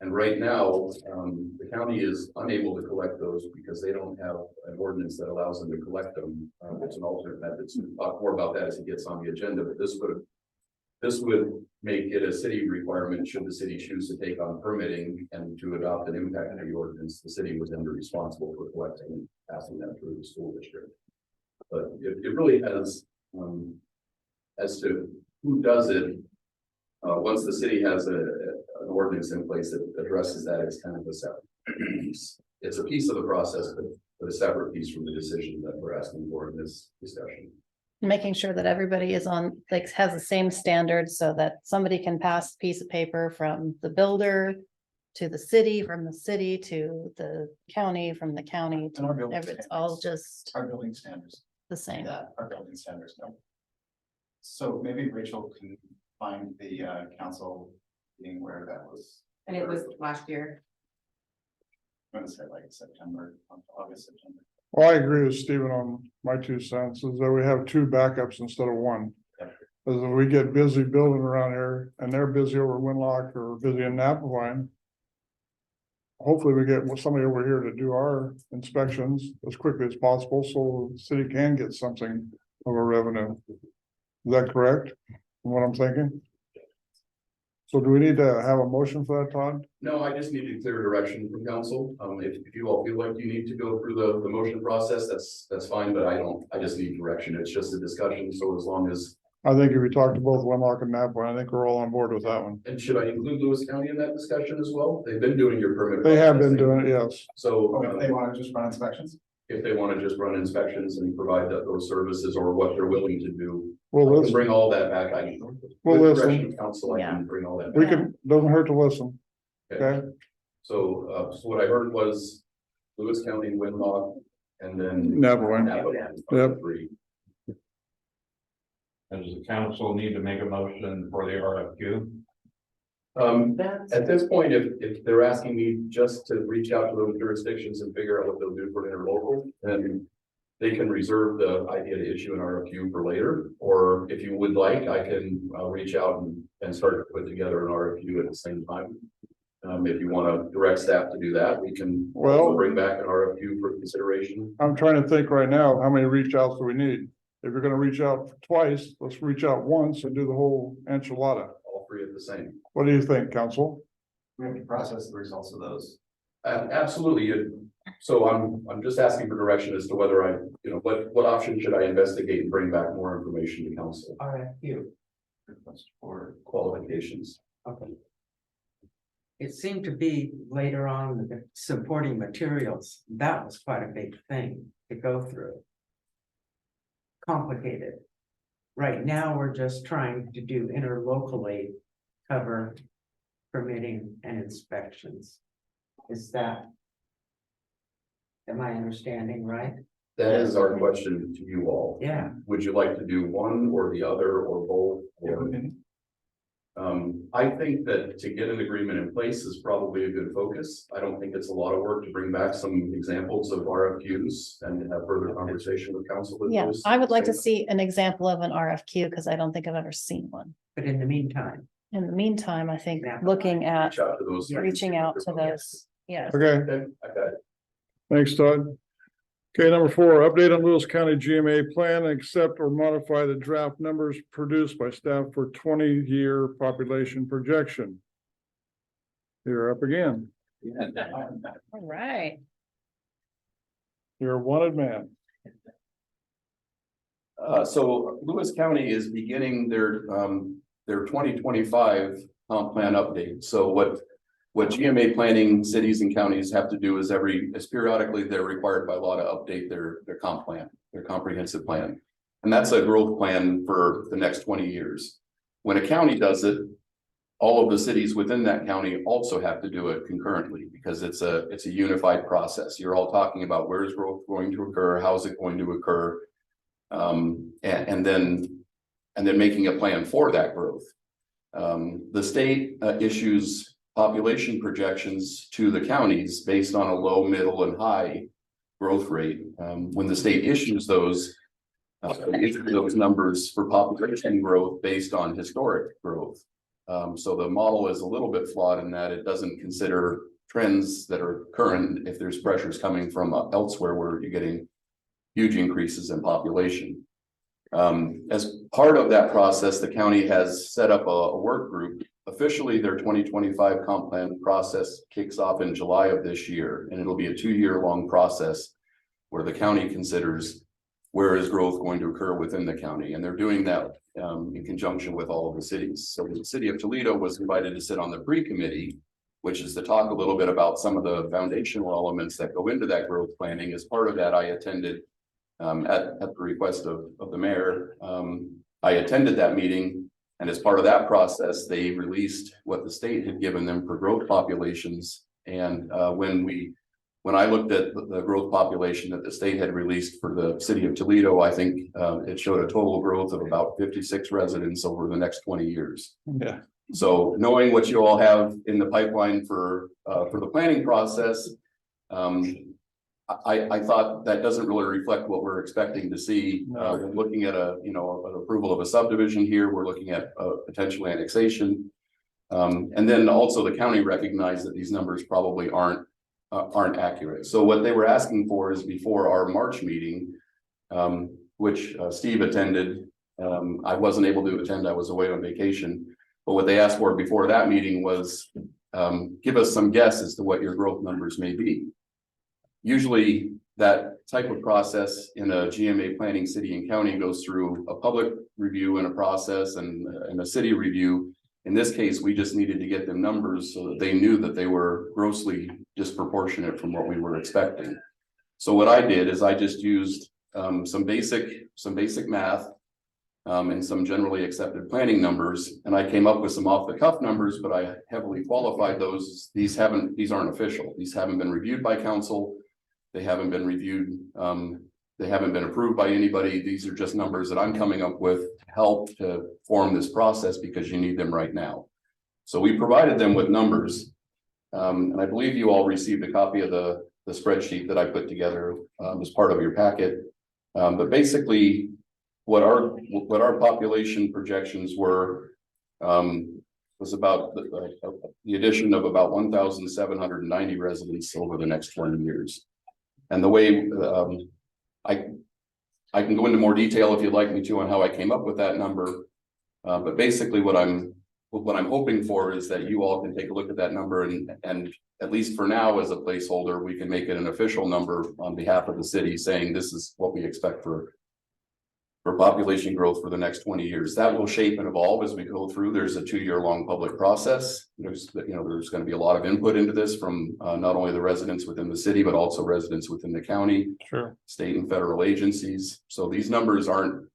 And right now, the county is unable to collect those because they don't have an ordinance that allows them to collect them. It's an alternate method. So we'll talk more about that as it gets on the agenda, but this would make it a city requirement should the city choose to take on permitting and to adopt an impact fee ordinance. The city was then responsible for collecting and passing that through the school district. But it really has As to who does it. Once the city has an ordinance in place that addresses that, it's kind of a separate piece. It's a piece of the process, but a separate piece from the decision that we're asking for in this discussion. Making sure that everybody is on, like, has the same standards so that somebody can pass a piece of paper from the builder to the city, from the city to the county, from the county And our to, building it's all standards. just Our building standards, the same. our building standards, no. So maybe Rachel can find the council being where that was. And it was last year. I'm gonna say like September, August, September. Well, I agree with Stephen on my 2 cents, is that we have 2 backups instead of 1. As if we get busy building around here and they're busy over Winlock or busy in Napavine. Hopefully we get somebody over here to do our inspections as quickly as possible, so the city can get something of a revenue. Is that correct? From what I'm thinking? So do we need to have a motion for that, Todd? No, I just needed clear direction from council. If you all feel like you need to go through the motion process, that's fine, but I just need direction. It's just a discussion, so as long as. I think if we talk to both Winlock and Napavine, I think we're all on board with that one. And should I include Lewis County in that discussion as well? They've been doing your permit. They have been processing. doing it, yes. So If they want to just run inspections. if they want to just run inspections and provide those services or what they're willing to do. Well, I can listen, bring all that back. Well, With listen. direction of council, I can bring all that. we back. can, doesn't hurt to listen, okay? So what I heard was Lewis County, Winlock, and then. Napavine. Yep. Three. Does the council need to make a motion for the RFQ? At this point, if they're asking me just to reach out to those jurisdictions and figure out what they'll do for interlocal, then they can reserve the idea to issue an RFQ for later, or if you would like, I can reach out and start to put together an RFQ at the same time. If you want to direct staff to do that, we can also Well- bring back an RFQ for consideration. I'm trying to think right now, how many reach outs do we need? If you're gonna reach out twice, let's reach out once and do the whole enchilada. All three at the same. What do you think, council? We have to process the results of those. Absolutely. So I'm just asking for direction as to whether what option should I investigate and bring back more information to council RFQ. Request for qualifications. Okay. It seemed to be later on the supporting materials. That was quite a big thing to go through. Complicated. Right now, we're just trying to do interlocally cover permitting and inspections. Is that? Am I understanding right? That is our question to you all. Yeah. Would you like to do one or the other or both? Or, I think that to get an agreement in place is probably a good focus. I don't think it's a lot of work to bring back some examples of RFQs and have further conversation with council. with Yeah, those. I would like to see an example of an RFQ because I don't think I've ever seen one. But in the meantime. In the meantime, I think looking at Reach out to those. reaching out to those, yeah. Okay, Okay, I got it. thanks, Todd. Okay, number 4, update on Lewis County GMA plan, accept or modify the draft numbers produced by staff for 20-year population projection. You're up again. All right. You're a wanted man. So Lewis County is beginning their 2025 comp plan update. So what GMA planning cities and counties have to do is periodically they're required by law to update their comp plan, their comprehensive plan. And that's a growth plan for the next 20 years. When a county does it, all of the cities within that county also have to do it concurrently because it's a unified process. You're all talking about where's growth going to occur, how's it going to occur, and then making a plan for that growth. The state issues population projections to the counties based on a low, middle, and high growth rate. When the state issues those numbers for population growth based on historic growth. So the model is a little bit flawed in that it doesn't consider trends that are current if there's pressures coming from elsewhere where you're getting huge increases in population. As part of that process, the county has set up a work group. Officially, their 2025 comp plan process kicks off in July of this year, and it'll be a 2-year long process where the county considers where is growth going to occur within the county? And they're doing that in conjunction with all of the cities. So the city of Toledo was invited to sit on the pre-committee, which is to talk a little bit about some of the foundational elements that go into that growth planning. As part of that, I attended at the request of the mayor. I attended that meeting, and as part of that process, they released what the state had given them for growth populations. And when I looked at the growth population that the state had released for the city of Toledo, I think it showed a total growth of about 56 residents over the next 20 years. Yeah. So knowing what you all have in the pipeline for the planning process, I thought that doesn't really reflect what we're expecting to see. We're looking at an approval of a subdivision here. We're looking at potential annexation. And then also the county recognized that these numbers probably aren't accurate. So what they were asking for is before our March meeting, which Steve attended. I wasn't able to attend. I was away on vacation. But what they asked for before that meeting was give us some guess as to what your growth numbers may be. Usually that type of process in a GMA planning city and county goes through a public review and a process and a city review. In this case, we just needed to get them numbers so that they knew that they were grossly disproportionate from what we were expecting. So what I did is I just used some basic math and some generally accepted planning numbers, and I came up with some off-the-cuff numbers, but I heavily qualified those. These aren't official. These haven't been reviewed by council. They haven't been reviewed. They haven't been approved by anybody. These are just numbers that I'm coming up with to help to form this process because you need them right now. So we provided them with numbers. And I believe you all received a copy of the spreadsheet that I put together as part of your packet. But basically, what our population projections were was about the addition of about 1,790 residents over the next 20 years. And the way I can go into more detail if you'd like me to on how I came up with that number. But basically what I'm hoping for is that you all can take a look at that number and at least for now as a placeholder, we can make it an official number on behalf of the city saying this is what we expect for population growth for the next 20 years. That will shape and evolve as we go through. There's a 2-year-long public process. There's going to be a lot of input into this from not only the residents within the city, but also residents within the county, state and federal agencies. So these numbers aren't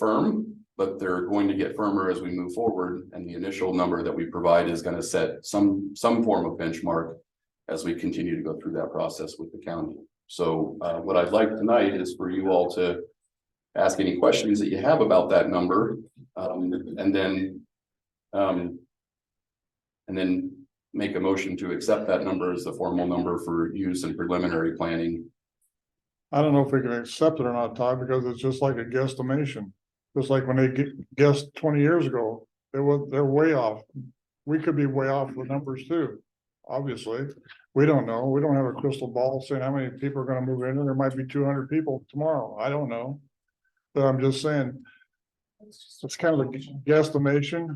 firm, but they're going to get firmer as we move forward. And the initial number that we provide is going to set some form of benchmark as we continue to go through that process with the county. So what I'd like tonight is for you all to ask any questions that you have about that number, and then make a motion to accept that number as the formal number for use in preliminary planning. I don't know if we can accept it or not, Todd, because it's just like a guesstimation. Just like when they guessed 20 years ago, they're way off. We could be way off with numbers too. Obviously, we don't know. We don't have a crystal ball saying how many people are going to move in, and there might be 200 people tomorrow. I don't know. But I'm just saying, it's kind of a guesstimation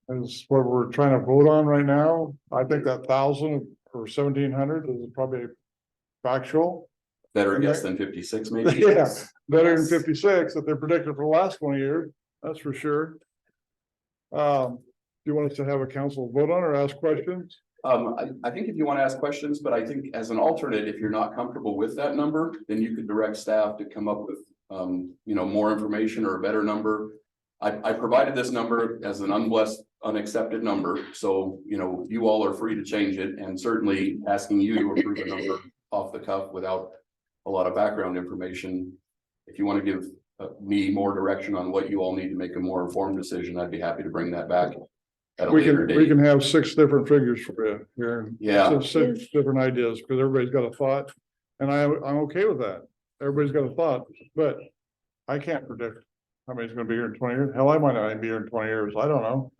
is what we're trying to vote on right now. I think that 1,000 or 1,700 is probably factual. Better guess than 56, maybe. Yeah, better than 56 that they're predicted for the last 20 years. That's for sure. Do you want us to have a council vote on or ask questions? I think if you want to ask questions, but I think as an alternate, if you're not comfortable with that number, then you could direct staff to come up with more information or a better number. I provided this number as an unblessed, unaccepted number. So, you all are free to change it, and certainly asking you to approve a number off the cuff without a lot of background information. If you want to give me more direction on what you all need to make a more informed decision, I'd be happy to bring that back at a later date. We can have 6 different figures for you here. Yeah. 6 different ideas, because everybody's got a thought, and I'm okay with that. Everybody's got a thought, but I can't predict how many's gonna be here in 20 years. Hell, I might not even be here in 20 years. I don't know.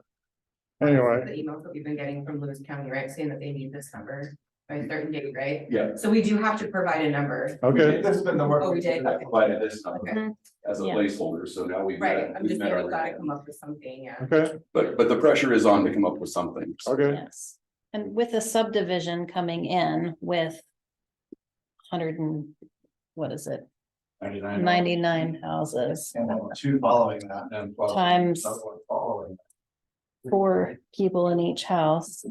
Anyway. The emails that we've been getting from Lewis County, right, saying that they need this number by a certain date, right? Yeah. So we do have to provide a number. Okay. This has been the work. Oh, we did? I provided this number Okay. as a Yeah. placeholder, so now we've. Right, I'm we've just met saying our we've got to requirement. come up with something, yeah. Okay, But the pressure is on to come up with something. okay. Yes, and with the subdivision coming in with 100 and, what is it? 99 houses And then 2 following that. And times following. 4 people in each house.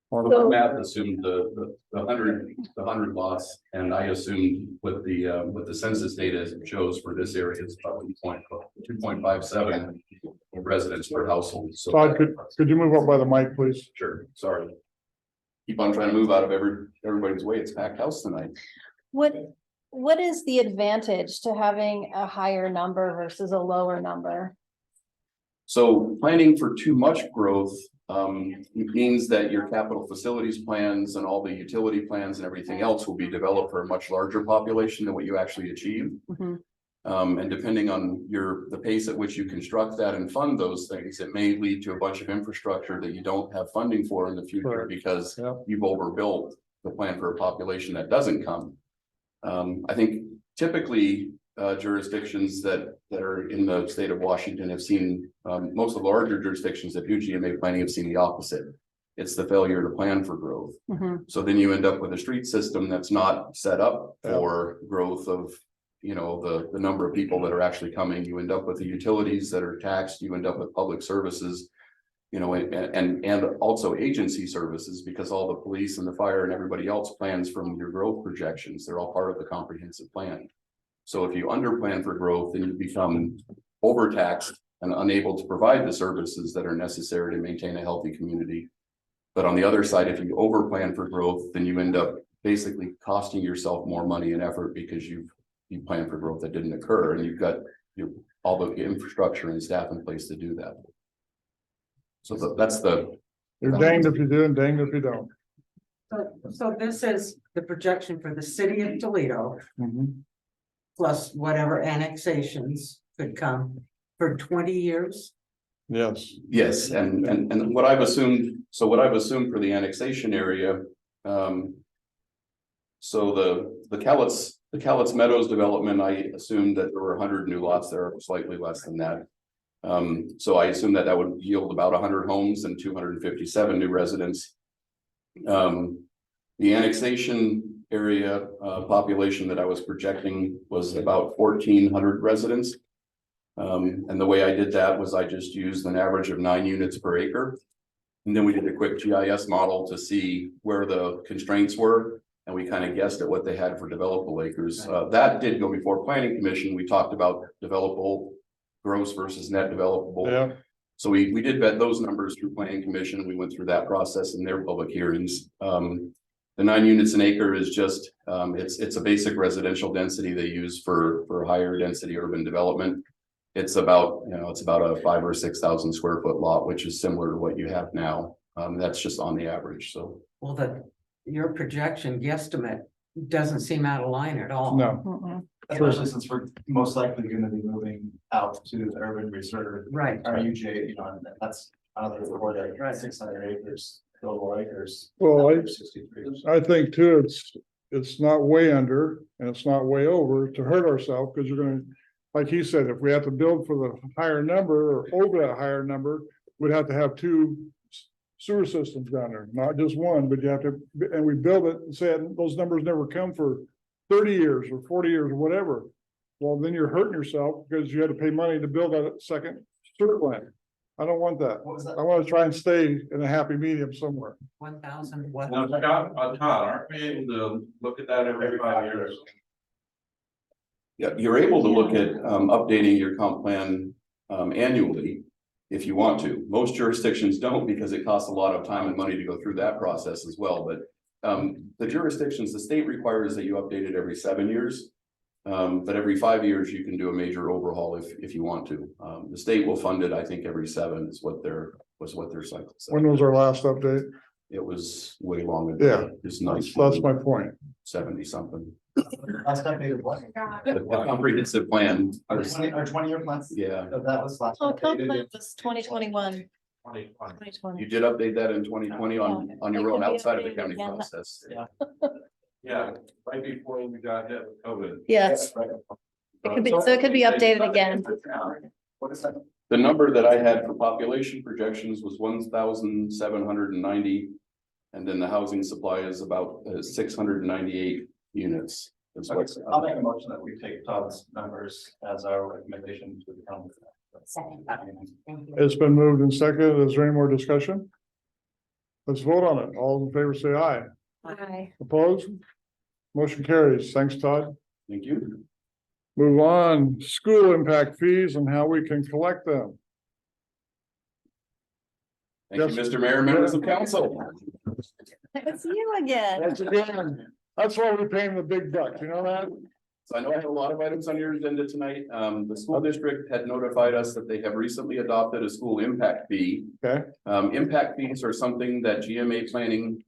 Well, the math assumed the hundred lots, and I assumed with the census data as it shows for this area, it's probably 2.57 residents per household, so. Todd, could you move up by the mic, please? Sure, sorry. Keep on trying to move out of everybody's way, it's packed house tonight. What is the advantage to having a higher number versus a lower number? So planning for too much growth means that your capital facilities plans and all the utility plans and everything else will be developed for a much larger population than what you actually achieve. Mhm. And depending on the pace at which you construct that and fund those things, it may lead to a bunch of infrastructure that you don't have funding for in the future Correct. because Yeah. you've overbuilt the plan for a population that doesn't come. I think typically jurisdictions that are in the state of Washington have seen, most of the larger jurisdictions that do GMA planning have seen the opposite. It's the failure to plan for growth. Mhm. So then you end up with a street system that's not set up for growth of, the number of people that are actually coming. You end up with the utilities that are taxed, you end up with public services. And also agency services, because all the police and the fire and everybody else plans from your growth projections. They're all part of the comprehensive plan. So if you underplan for growth, then you become overtaxed and unable to provide the services that are necessary to maintain a healthy community. But on the other side, if you overplan for growth, then you end up basically costing yourself more money and effort because you plan for growth that didn't occur, and you've got all the infrastructure and staff in place to do that. So that's the. You're danged if you do and danged if you don't. So this is the projection for the city of Toledo, Mhm. plus whatever annexations could come for 20 years. Yes. Yes, and what I've assumed, for the annexation area, so the Cowlitz Meadows development, I assumed that there were 100 new lots there, slightly less than that. So I assume that would yield about 100 homes and 257 new residents. The annexation area population that I was projecting was about 1,400 residents. And the way I did that was I just used an average of 9 units per acre. And then we did a quick GIS model to see where the constraints were. And we kind of guessed at what they had for developable acres. That did go before planning commission. We talked about developable gross versus net developable. Yeah. So we did vet those numbers through planning commission. We went through that process in their public hearings. The 9 units an acre is just, it's a basic residential density they use for higher density urban development. It's about, it's about a 5,000 or 6,000 square foot lot, which is similar to what you have now. That's just on the average, so. Well, your projection guesstimate doesn't seem out of line at all. No. Especially since we're most likely gonna be moving out to the urban reserve. Right. Our UJ, and that's another report at Right. 600 acres, billable acres. Well, I 63. I think too, it's not way under and it's not way over to hurt ourselves, because you're gonna, like he said, if we have to build for the higher number or over that higher number, we'd have to have 2 sewer systems down there, not just one, but you have to, and we build it and say those numbers never come for 30 years or 40 years or whatever. Well, then you're hurting yourself because you had to pay money to build that second sewer plant. I don't want that. What was that? I want to try and stay in a happy medium somewhere. 1,000. Now, Todd, aren't we able to look at that every 5 years? Yeah, you're able to look at updating your comp plan annually if you want to. Most jurisdictions don't, because it costs a lot of time and money to go through that process as well. But the jurisdictions, the state requires that you update it every 7 years. But every 5 years, you can do a major overhaul if you want to. The state will fund it, I think, every 7 is what their cycle said. When was our last update? It was way long ago. Yeah. It's nice. That's my point. 70 something. Last updated what? The comprehensive plan. Our 20-year plans? Yeah. So that was last. Oh, updated comp in- plan was 2021. 2020. 2020. You did update that in 2020 on your own outside of the county Yeah. process. Yeah. Yeah, right before we got hit with COVID. Yes, Right. it could be, so it could be updated again. What is that? The number that I had for population projections was 1,790. And then the housing supply is about 698 units. is what's. I'll make a motion that we take Todd's numbers as our recommendation to the council. Second. Thank you. It's been moved and seconded. Is there any more discussion? Let's vote on it. All in favor, say aye. Aye. Opposed? Motion carries. Thanks, Todd. Thank you. Move on, school impact fees and how we can collect them. Thank you, Mr. Mayor, members of council. It's you again. That's why we pay him the big bucks, you know that? So I know I have a lot of items on your agenda tonight. The school district had notified us that they have recently adopted a school impact fee. Okay. Impact fees are something that GMA planning,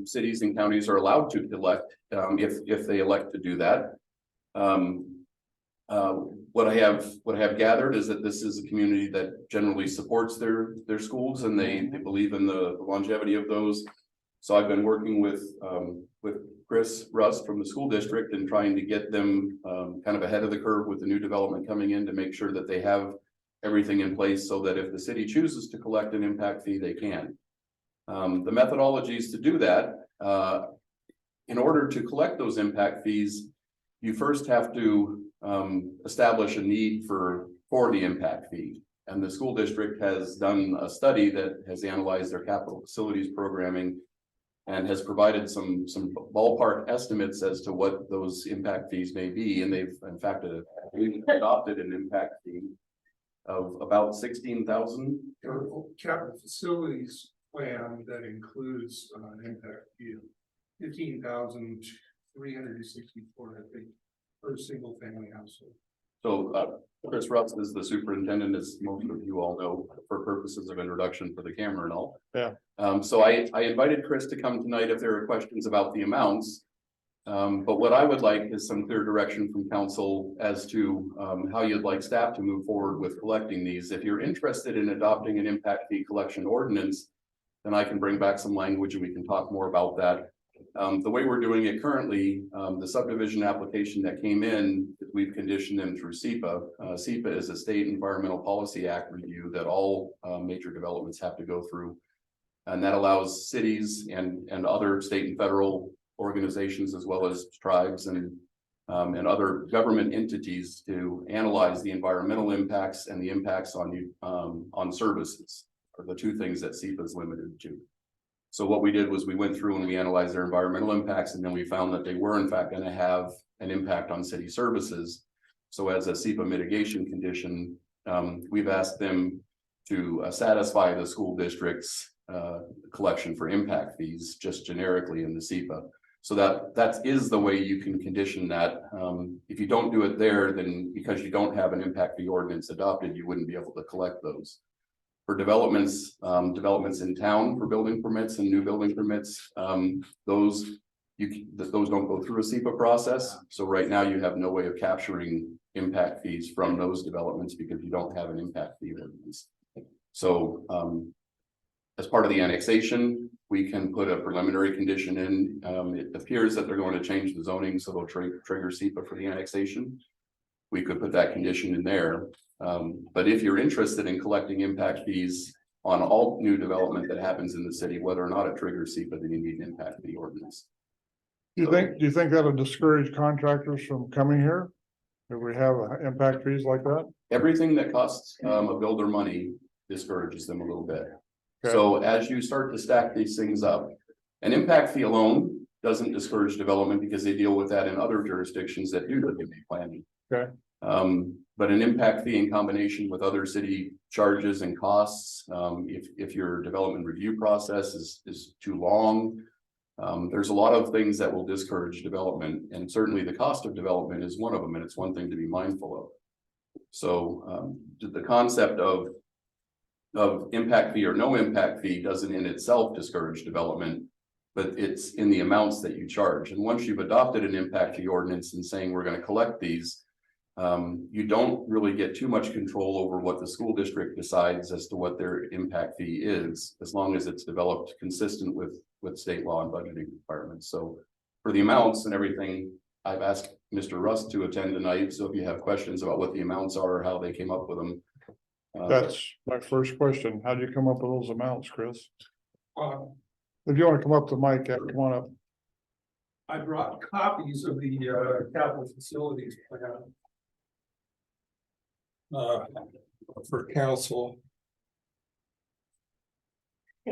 cities and counties are allowed to collect, if they elect to do that. What I have gathered is that this is a community that generally supports their schools and they believe in the longevity of those. So I've been working with Chris Rust from the school district and trying to get them kind of ahead of the curve with the new development coming in to make sure that they have everything in place so that if the city chooses to collect an impact fee, they can. The methodologies to do that, in order to collect those impact fees, you first have to establish a need for the impact fee. And the school district has done a study that has analyzed their capital facilities programming and has provided some ballpark estimates as to what those impact fees may be. And they've in fact adopted an impact fee of about 16,000. Capital facilities plan that includes an impact fee of 15,364, I think, per single family household. So Chris Rutz is the superintendent, as most of you all know, for purposes of introduction for the camera and all. Yeah. So I invited Chris to come tonight if there are questions about the amounts. But what I would like is some clear direction from council as to how you'd like staff to move forward with collecting these. If you're interested in adopting an impact fee collection ordinance, then I can bring back some language and we can talk more about that. The way we're doing it currently, the subdivision application that came in, we've conditioned them through SEPA. SEPA is a State Environmental Policy Act review that all major developments have to go through. And that allows cities and other state and federal organizations, as well as tribes and other government entities, to analyze the environmental impacts and the impacts on services, are the two things that SEPA is limited to. So what we did was we went through and we analyzed their environmental impacts, and then we found that they were in fact going to have an impact on city services. So as a SEPA mitigation condition, we've asked them to satisfy the school district's collection for impact fees just generically in the SEPA. So that is the way you can condition that. If you don't do it there, then because you don't have an impact fee ordinance adopted, you wouldn't be able to collect those. For developments in town for building permits and new building permits, those don't go through a SEPA process. So right now you have no way of capturing impact fees from those developments because you don't have an impact fee ordinance. So as part of the annexation, we can put a preliminary condition in. It appears that they're going to change the zoning, so they'll trigger SEPA for the annexation. We could put that condition in there. But if you're interested in collecting impact fees on all new development that happens in the city, whether or not it triggers SEPA, then you need an impact fee ordinance. Do you think that'll discourage contractors from coming here? If we have impact fees like that? Everything that costs a builder money discourages them a little bit. Okay. So as you start to stack these things up, an impact fee alone doesn't discourage development because they deal with that in other jurisdictions that do the planning. Okay. But an impact fee in combination with other city charges and costs, if your development review process is too long, there's a lot of things that will discourage development, and certainly the cost of development is one of them, and it's one thing to be mindful of. So the concept of impact fee or no impact fee doesn't in itself discourage development, but it's in the amounts that you charge. And once you've adopted an impact fee ordinance and saying we're going to collect these, you don't really get too much control over what the school district decides as to what their impact fee is, as long as it's developed consistent with state law and budgeting requirements. So for the amounts and everything, I've asked Mr. Rust to attend tonight. So if you have questions about what the amounts are or how they came up with them. That's my first question. How do you come up with those amounts, Chris? If you want to come up to Mike, come on up. I brought copies of the capital facilities plan. For council.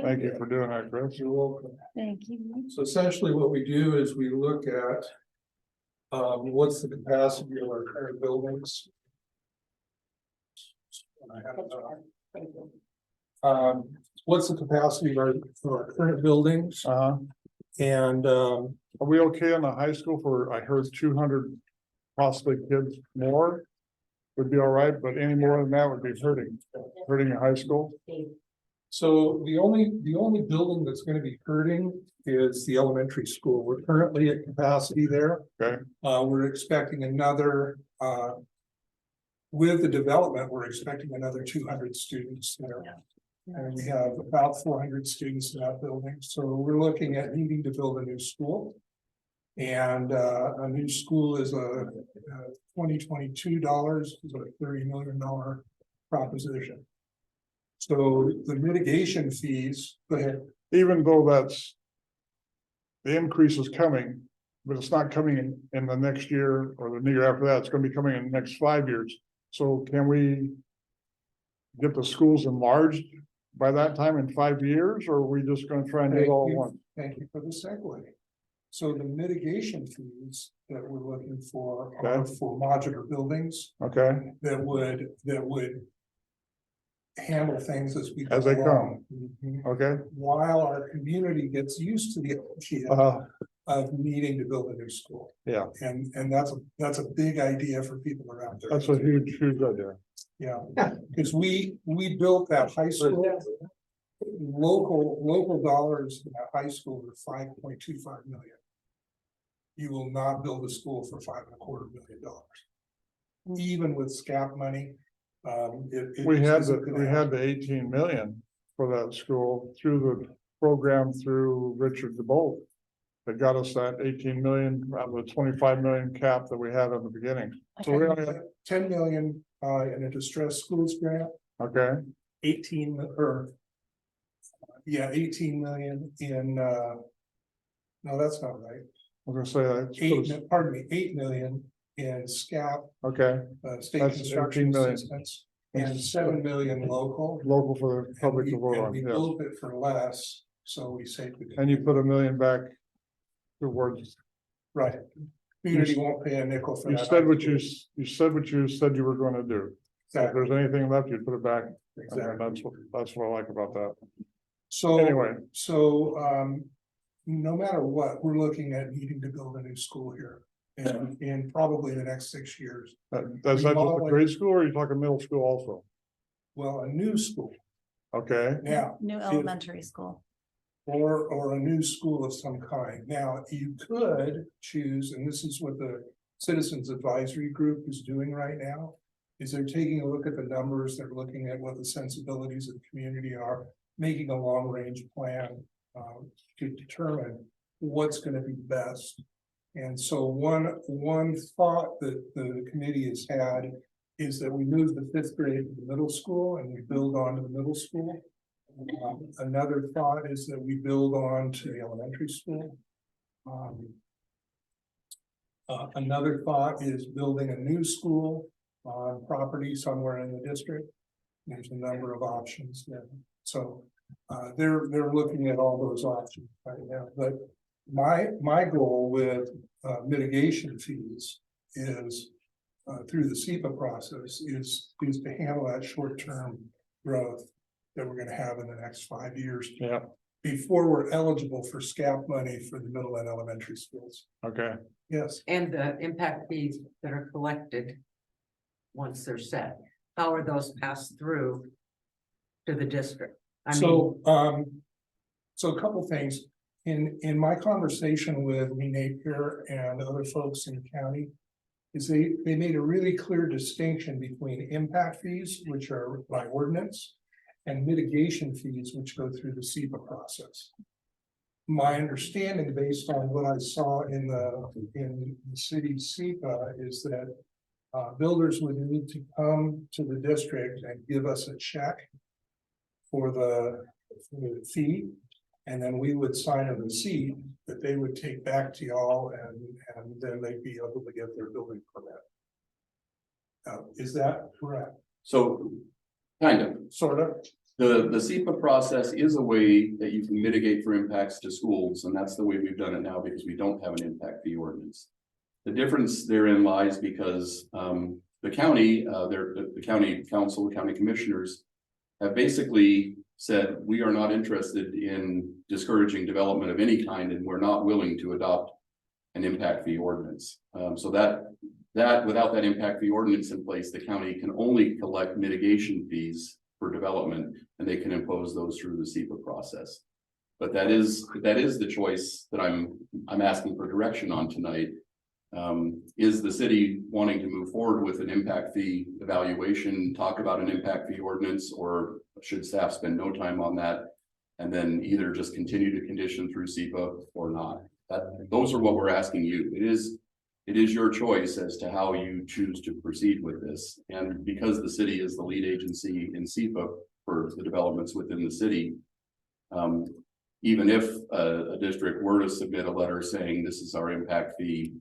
Thank you for doing that, Chris. You're welcome. Thank you. So essentially what we do is we look at. What's the capacity of our current buildings? What's the capacity of our current buildings? And are we okay in the high school for, I heard 200 possibly kids more? Would be all right, but any more than that would be hurting your high school. so the only building that's gonna be hurting is the elementary school. We're currently at capacity there. Okay. We're expecting another, with the development, we're expecting another 200 students there. And we have about 400 students in that building, so we're looking at needing to build a new school. And a new school is a $2022 is a $30 million proposition. So the mitigation fees, go ahead. Even though that's. The increase is coming, but it's not coming in the next year or the year after that, it's gonna be coming in the next 5 years. So can we? Get the schools enlarged by that time in 5 years, or are we just gonna try and do it all at once? Thank you for the segue. So the mitigation fees that we're looking for are Okay. for modular buildings Okay, that would. Handle things as we. go As they along. Mhm. okay, While our community gets used to the idea of needing to build a new school. yeah, And that's a big idea for people around there. that's a huge idea. Yeah, because we built that high school. Local dollars in that high school were 5.25 million. You will not build a school for $5.25 million. Even with SCAP money. We had just isn't gonna happen. the 18 million for that school through the program through Richard DeBolt. That got us that 18 million out of the 25 million cap that we had in the beginning. So we only had, 10 million in a distressed schools grant, okay, 18 million in no, that's not right. I was gonna say, that's 8 million in SCAP, okay, state That's construction 18 million. assistance, and 7 million local. local for the public to vote And on, we yes. built it for less, so we saved it. And you put $1 million back towards, Right. Community won't pay a nickel for you that. said what you said you were gonna do. If Exactly. there's anything left, you put it back. And Exactly. that's what I like about that. So. Anyway. No matter what, we're looking at needing to build a new school here. And in probably the next 6 years. Does that just a grade school or are you talking middle school also? Well, a new school Okay, now. New elementary school. Or a new school of some kind. Now, you could choose, and this is what the Citizens Advisory Group is doing right now. Is they're taking a look at the numbers, they're looking at what the sensibilities of the community are, making a long-range plan. To determine what's gonna be best. And so one thought that the committee has had is that we move the 5th grade to the middle school and we build on to the middle school. Another thought is that we build on to the elementary school. Another thought is building a new school on property somewhere in the district. There's a number of options there, so they're looking at all those options right now, but my goal with mitigation fees is through the SEPA process is to handle that short-term growth that we're gonna have in the next 5 years. yeah, Before we're eligible for SCAP money for the middle and elementary schools. okay. Yes, And the impact fees that are collected. Once they're set, how are those passed through to the district? I mean, so a couple things. In my conversation with Lee Napier and other folks in the county. Is they made a really clear distinction between impact fees, which are by ordinance. And mitigation fees, which go through the SEPA process. My understanding, based on what I saw in the city SEPA, is that. Builders would need to come to the district and give us a check. For the fee, And then we would sign a receipt that they would take back to y'all and then they'd be able to get their building permit. Is that correct? So, kind of. Sort of. The SEPA process is a way that you can mitigate for impacts to schools, and that's the way we've done it now because we don't have an impact fee ordinance. The difference therein lies because the county, the county council, the county commissioners have basically said, we are not interested in discouraging development of any kind, and we're not willing to adopt an impact fee ordinance. So that without that impact fee ordinance in place, the county can only collect mitigation fees for development, and they can impose those through the SEPA process. But that is the choice that I'm asking for direction on tonight. Is the city wanting to move forward with an impact fee evaluation, talk about an impact fee ordinance, or should staff spend no time on that? And then either just continue to condition through SEPA or not? Those are what we're asking you. It is your choice as to how you choose to proceed with this. And because the city is the lead agency in SEPA for the developments within the city, even if a district were to submit a letter saying this is our impact fee,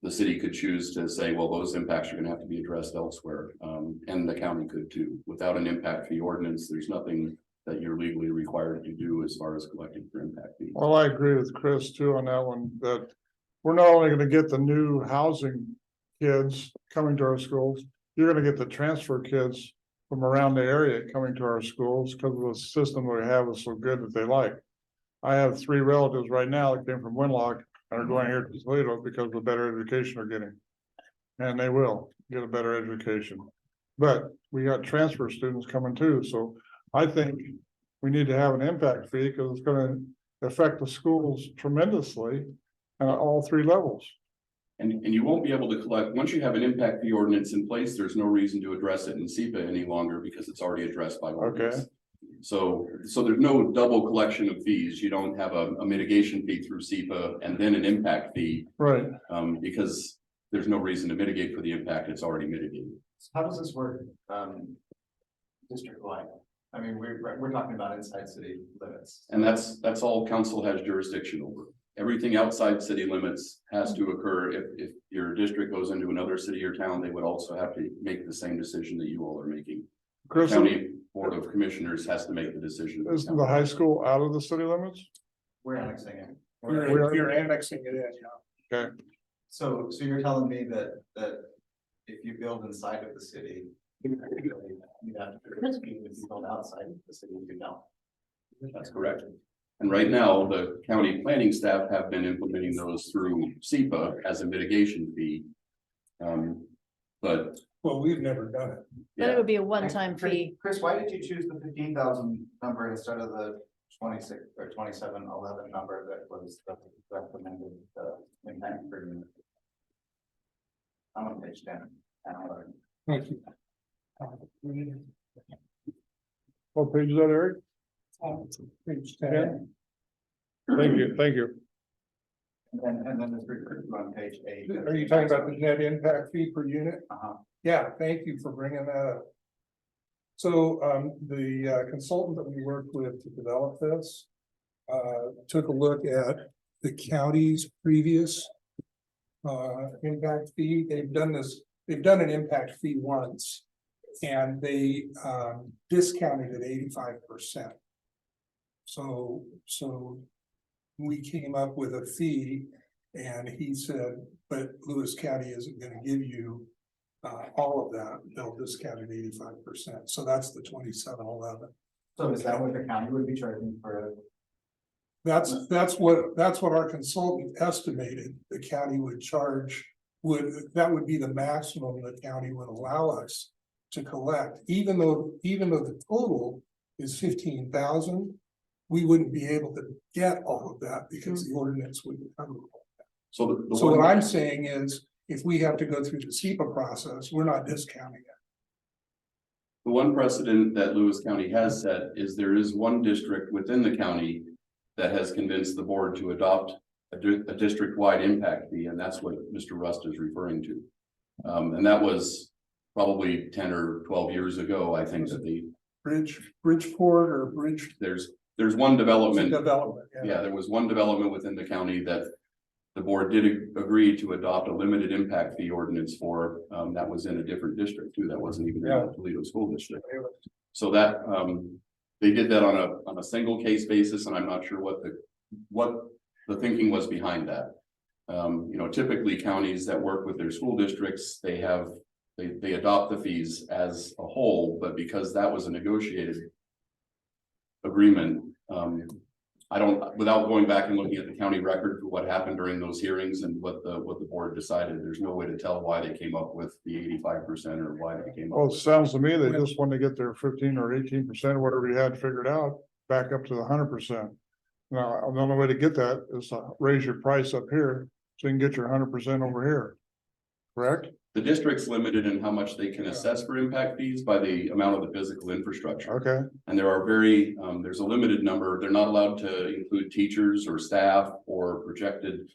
the city could choose to say, well, those impacts are going to have to be addressed elsewhere. And the county could too. Without an impact fee ordinance, there's nothing that you're legally required to do as far as collecting for impact fees. Well, I agree with Chris too on that one, that we're not only gonna get the new housing kids coming to our schools, you're gonna get the transfer kids from around the area coming to our schools because of the system that we have is so good that they like. I have 3 relatives right now that came from Winlock and are going here to Toledo because of the better education they're getting. And they will get a better education. But we got transfer students coming too, so I think we need to have an impact fee because it's gonna affect the schools tremendously at all 3 levels. And you won't be able to collect, once you have an impact fee ordinance in place, there's no reason to address it in SEPA any longer because it's already addressed by ordinance. Okay. So there's no double collection of fees. You don't have a mitigation fee through SEPA and then an impact fee. Right. Because there's no reason to mitigate for the impact, it's already mitigated. How does this work, district-wide? I mean, we're talking about inside city limits. And that's all council has jurisdiction over. Everything outside city limits has to occur. If your district goes into another city or town, they would also have to make the same decision that you all are making. Chris, County Board of Commissioners has to make the decision. isn't the high school out of the city limits? We're annexing it. You're annexing it in, yeah. Okay, So you're telling me that if you build inside of the city, you have to if you build outside of the city, you don't. That's correct. And right now, the county planning staff have been implementing those through SEPA as a mitigation fee. But Well, we've never done it. But it would be a one-time fee. Chris, why did you choose the 15,000 number instead of the 26 or 2711 number that was recommended impact per unit? I'm on page 10. Thank you. what page is that, Eric? Page 10. 10. Thank you. And then there's recruitment on page 8. Are you talking about the net impact fee per unit? Uh-huh. Yeah, thank you for bringing that up. So the consultant that we worked with to develop this took a look at the county's previous impact fee. They've done an impact fee once, and they discounted it 85%. So we came up with a fee, and he said, but Lewis County isn't gonna give you all of that, they'll discount it 85%, so that's the 2711. So is that what the county would be charging for? That's what our consultant estimated the county would charge, that would be the maximum the county would allow us to collect, even though the total is 15,000, we wouldn't be able to get all of that because the ordinance wouldn't cover all that. so So what I'm saying is, if we have to go through the SEPA process, we're not discounting it. the one precedent that Lewis County has set is there is one district within the county that has convinced the board to adopt a district-wide impact fee, and that's what Mr. Rust is referring to. And that was probably 10 or 12 years ago, I think that Bridgeport or Bridge, there's there's one development. Development, Yeah, there was one development within the county that the board did agree to adopt a limited impact fee ordinance for, that was in a different district too, that wasn't even in the Toledo School District. So that, they did that on a single case basis, and I'm not sure what the thinking was behind that. You know, typically counties that work with their school districts, they adopt the fees as a whole, but because that was a negotiated agreement, I don't, without going back and looking at the county record for what happened during those hearings and what the board decided, there's no way to tell why they came up with the 85% or why they came up. Well, it sounds to me they just want to get their 15 or 18%, whatever you had figured out, back up to the 100%. Now, the only way to get that is to raise your price up here so you can get your 100% over here. Correct? The district's limited in how much they can assess for impact fees by the amount of the physical infrastructure. Okay. And there are there's a limited number. They're not allowed to include teachers or staff or projected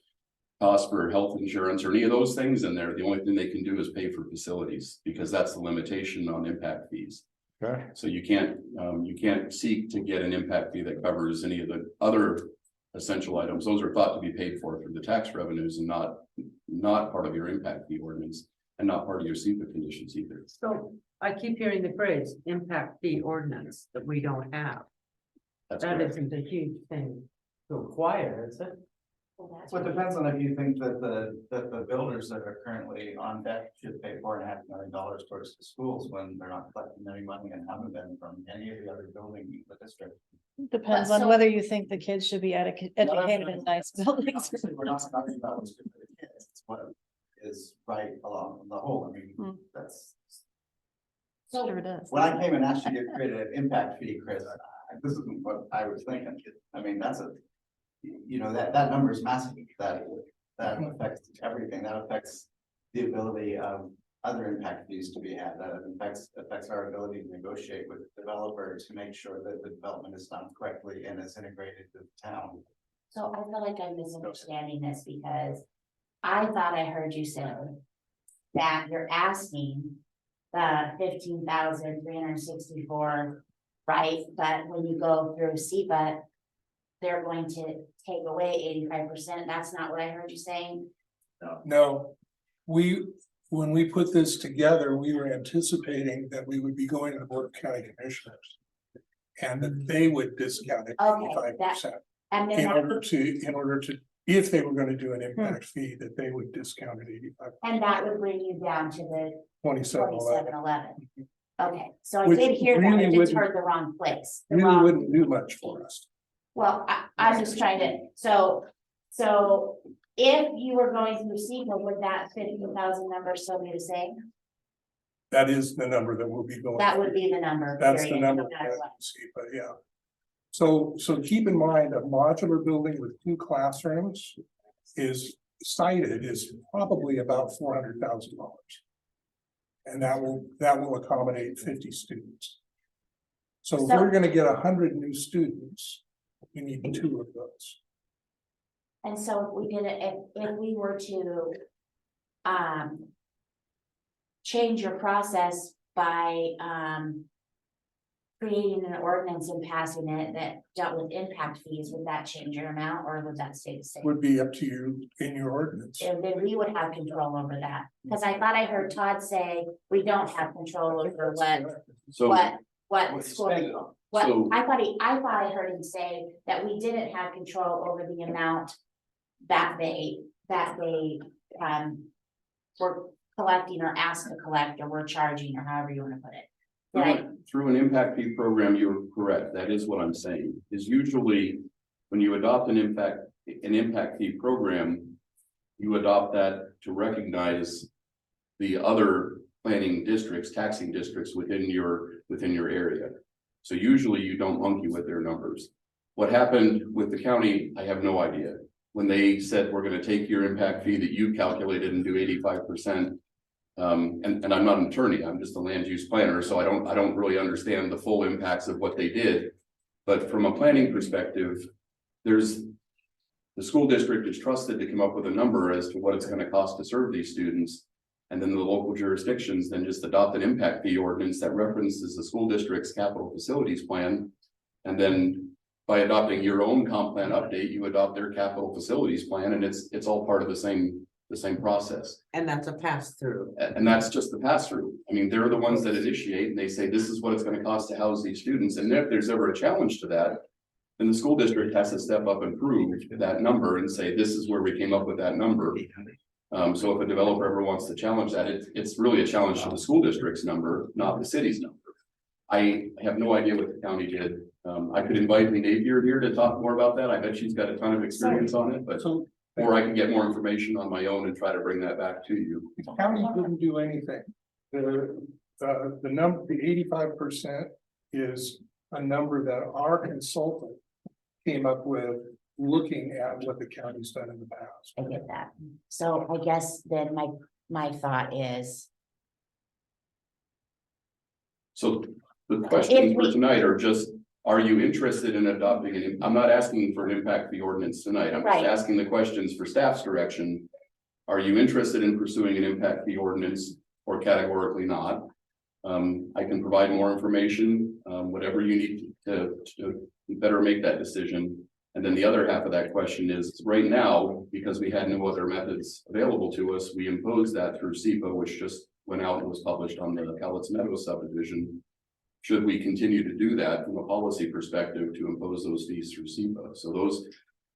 costs for health insurance or any of those things in there. The only thing they can do is pay for facilities because that's the limitation on impact fees. Okay. So you can't seek to get an impact fee that covers any of the other essential items. Those are thought to be paid for through the tax revenues and not part of your impact fee ordinance and not part of your SEPA conditions either. So I keep hearing the phrase impact fee ordinance that we don't have. That's That correct. isn't a huge thing to acquire, is it? Well, that's Well, it what- depends on if you think that the builders that are currently on deck should pay $4.5 million towards the schools when they're not collecting any money and haven't been from any of the other buildings in the district. Depends But on so- whether you think the kids should be educated in nice buildings. Obviously, we're not talking about what's good for the kids, it's what is right along the whole, I mean, that's. Sure does. When I came and asked you to create an impact fee, Chris, this isn't what I was thinking, I mean, that's you know, that number is massive, that affects everything, that affects the ability of other impact fees to be had, that affects our ability to negotiate with developers to make sure that the development is done correctly and is integrated with the town. So I feel like I'm misunderstanding this because I thought I heard you say that you're asking the 15,364, right? But when you go through SEPA, they're going to take away 85%. That's not what I heard you saying. No, when we put this together, we were anticipating that we would be going to the Board of County Commissioners. And that they would discount it Okay, 85%. And then In that, order to, if they were gonna do an impact fee, that they would discount it 85, and that would bring you down to the 2711. 2711. Okay, so I Which did hear that, really I just wouldn't- heard the wrong place. the Really wrong- wouldn't do much for us. Well, I'm just trying to, so if you were going through SEPA, would that 50,000 number still be the same? That is the number that will be going. That would be the number. That's the period, number. no matter what. But yeah. So keep in mind, a modular building with 2 classrooms is cited is probably about $400,000. And that will accommodate 50 students. So if we're gonna get 100 new students, we need 2 of those. And so if we did it, if we were to change your process by creating an ordinance and passing it that dealt with impact fees, would that change your amount or would that stay the same? Would be up to you in your ordinance. And then we would have control over that, because I thought I heard Todd say we don't have control over So what school. What, So- I thought I heard him say that we didn't have control over the amount that they were collecting or asked to collect or were charging or however you wanna put it. Right, through an impact fee program, you're correct. That is what I'm saying, is usually when you adopt an impact fee program, you adopt that to recognize the other planning districts, taxing districts within your area. So usually you don't monkey with their numbers. What happened with the county, I have no idea. When they said, we're gonna take your impact fee that you calculated and do 85%. And I'm not an attorney, I'm just a land use planner, so I don't really understand the full impacts of what they did. But from a planning perspective, the school district is trusted to come up with a number as to what it's gonna cost to serve these students. And then the local jurisdictions then just adopt an impact fee ordinance that references the school district's capital facilities plan. And then by adopting your own comp plan update, you adopt their capital facilities plan, and it's all part of the same process. And that's a pass through. And that's just the pass through. I mean, they're the ones that initiate and they say, this is what it's gonna cost to house these students. And if there's ever a challenge to that, then the school district has to step up and prove that number and say, this is where we came up with that number. So if a developer ever wants to challenge that, it's really a challenge to the school district's number, not the city's number. I have no idea what the county did. I could invite Lee Napier here to talk more about that. I bet she's got a ton of experience on it, but. Or I can get more information on my own and try to bring that back to you. The county didn't do anything. The number, the 85% is a number that our consultant came up with, looking at what the county's done in the past. I get that. So I guess then my thought is, So the questions for tonight are just, are you interested in adopting it? I'm not asking for an impact fee ordinance tonight. I'm just Right. asking the questions for staff's direction. Are you interested in pursuing an impact fee ordinance or categorically not? I can provide more information, whatever you need to better make that decision. And then the other half of that question is, right now, because we had no other methods available to us, we imposed that through SEPA, which just went out and was published on the Cowlitz Meadows subdivision. Should we continue to do that from a policy perspective to impose those fees through SEPA? So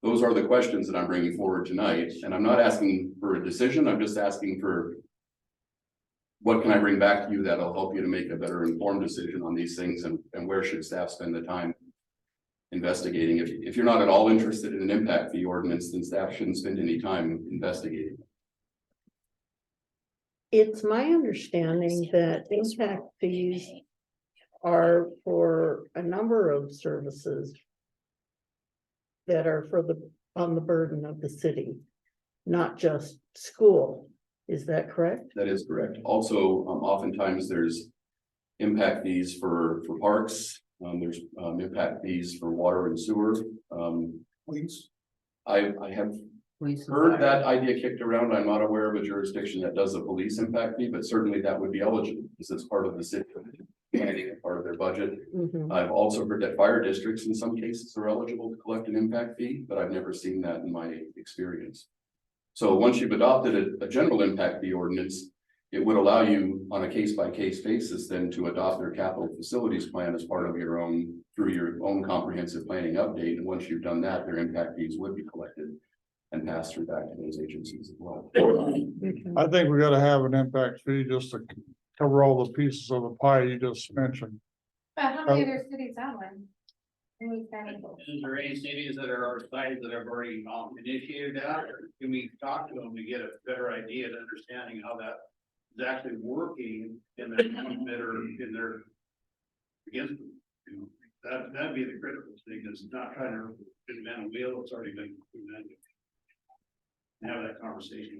those are the questions that I'm bringing forward tonight. And I'm not asking for a decision. I'm just asking for what can I bring back to you that'll help you to make a better informed decision on these things, and where should staff spend the time investigating? If you're not at all interested in an impact fee ordinance, then staff shouldn't spend any time investigating. It's my understanding that impact fees are for a number of services that are on the burden of the city, not just school. Is that correct? That is correct. Also, oftentimes there's impact fees for parks. There's impact fees for water and sewer. Please. I have heard that idea kicked around. I'm not aware of a jurisdiction that does a police impact fee, but certainly that would be eligible because it's part of the city, part of their budget. I've also heard that fire districts in some cases are eligible to collect an impact fee, but I've never seen that in my experience. So once you've adopted a general impact fee ordinance, it would allow you on a case-by-case basis then to adopt their capital facilities plan as part of your own, through your own comprehensive planning update. And once you've done that, their impact fees would be collected and passed through back to those agencies as well. I think we gotta have an impact fee just to cover all the pieces of the pie you just mentioned. How many other cities have one? Is there any cities that are our size that have already initiated that, or can we talk to them to get a better idea and understanding how that is actually working in the ones that are in their against them? You know, that'd be the critical thing, is not trying to invent a wheel, it's already been invented. And have that conversation.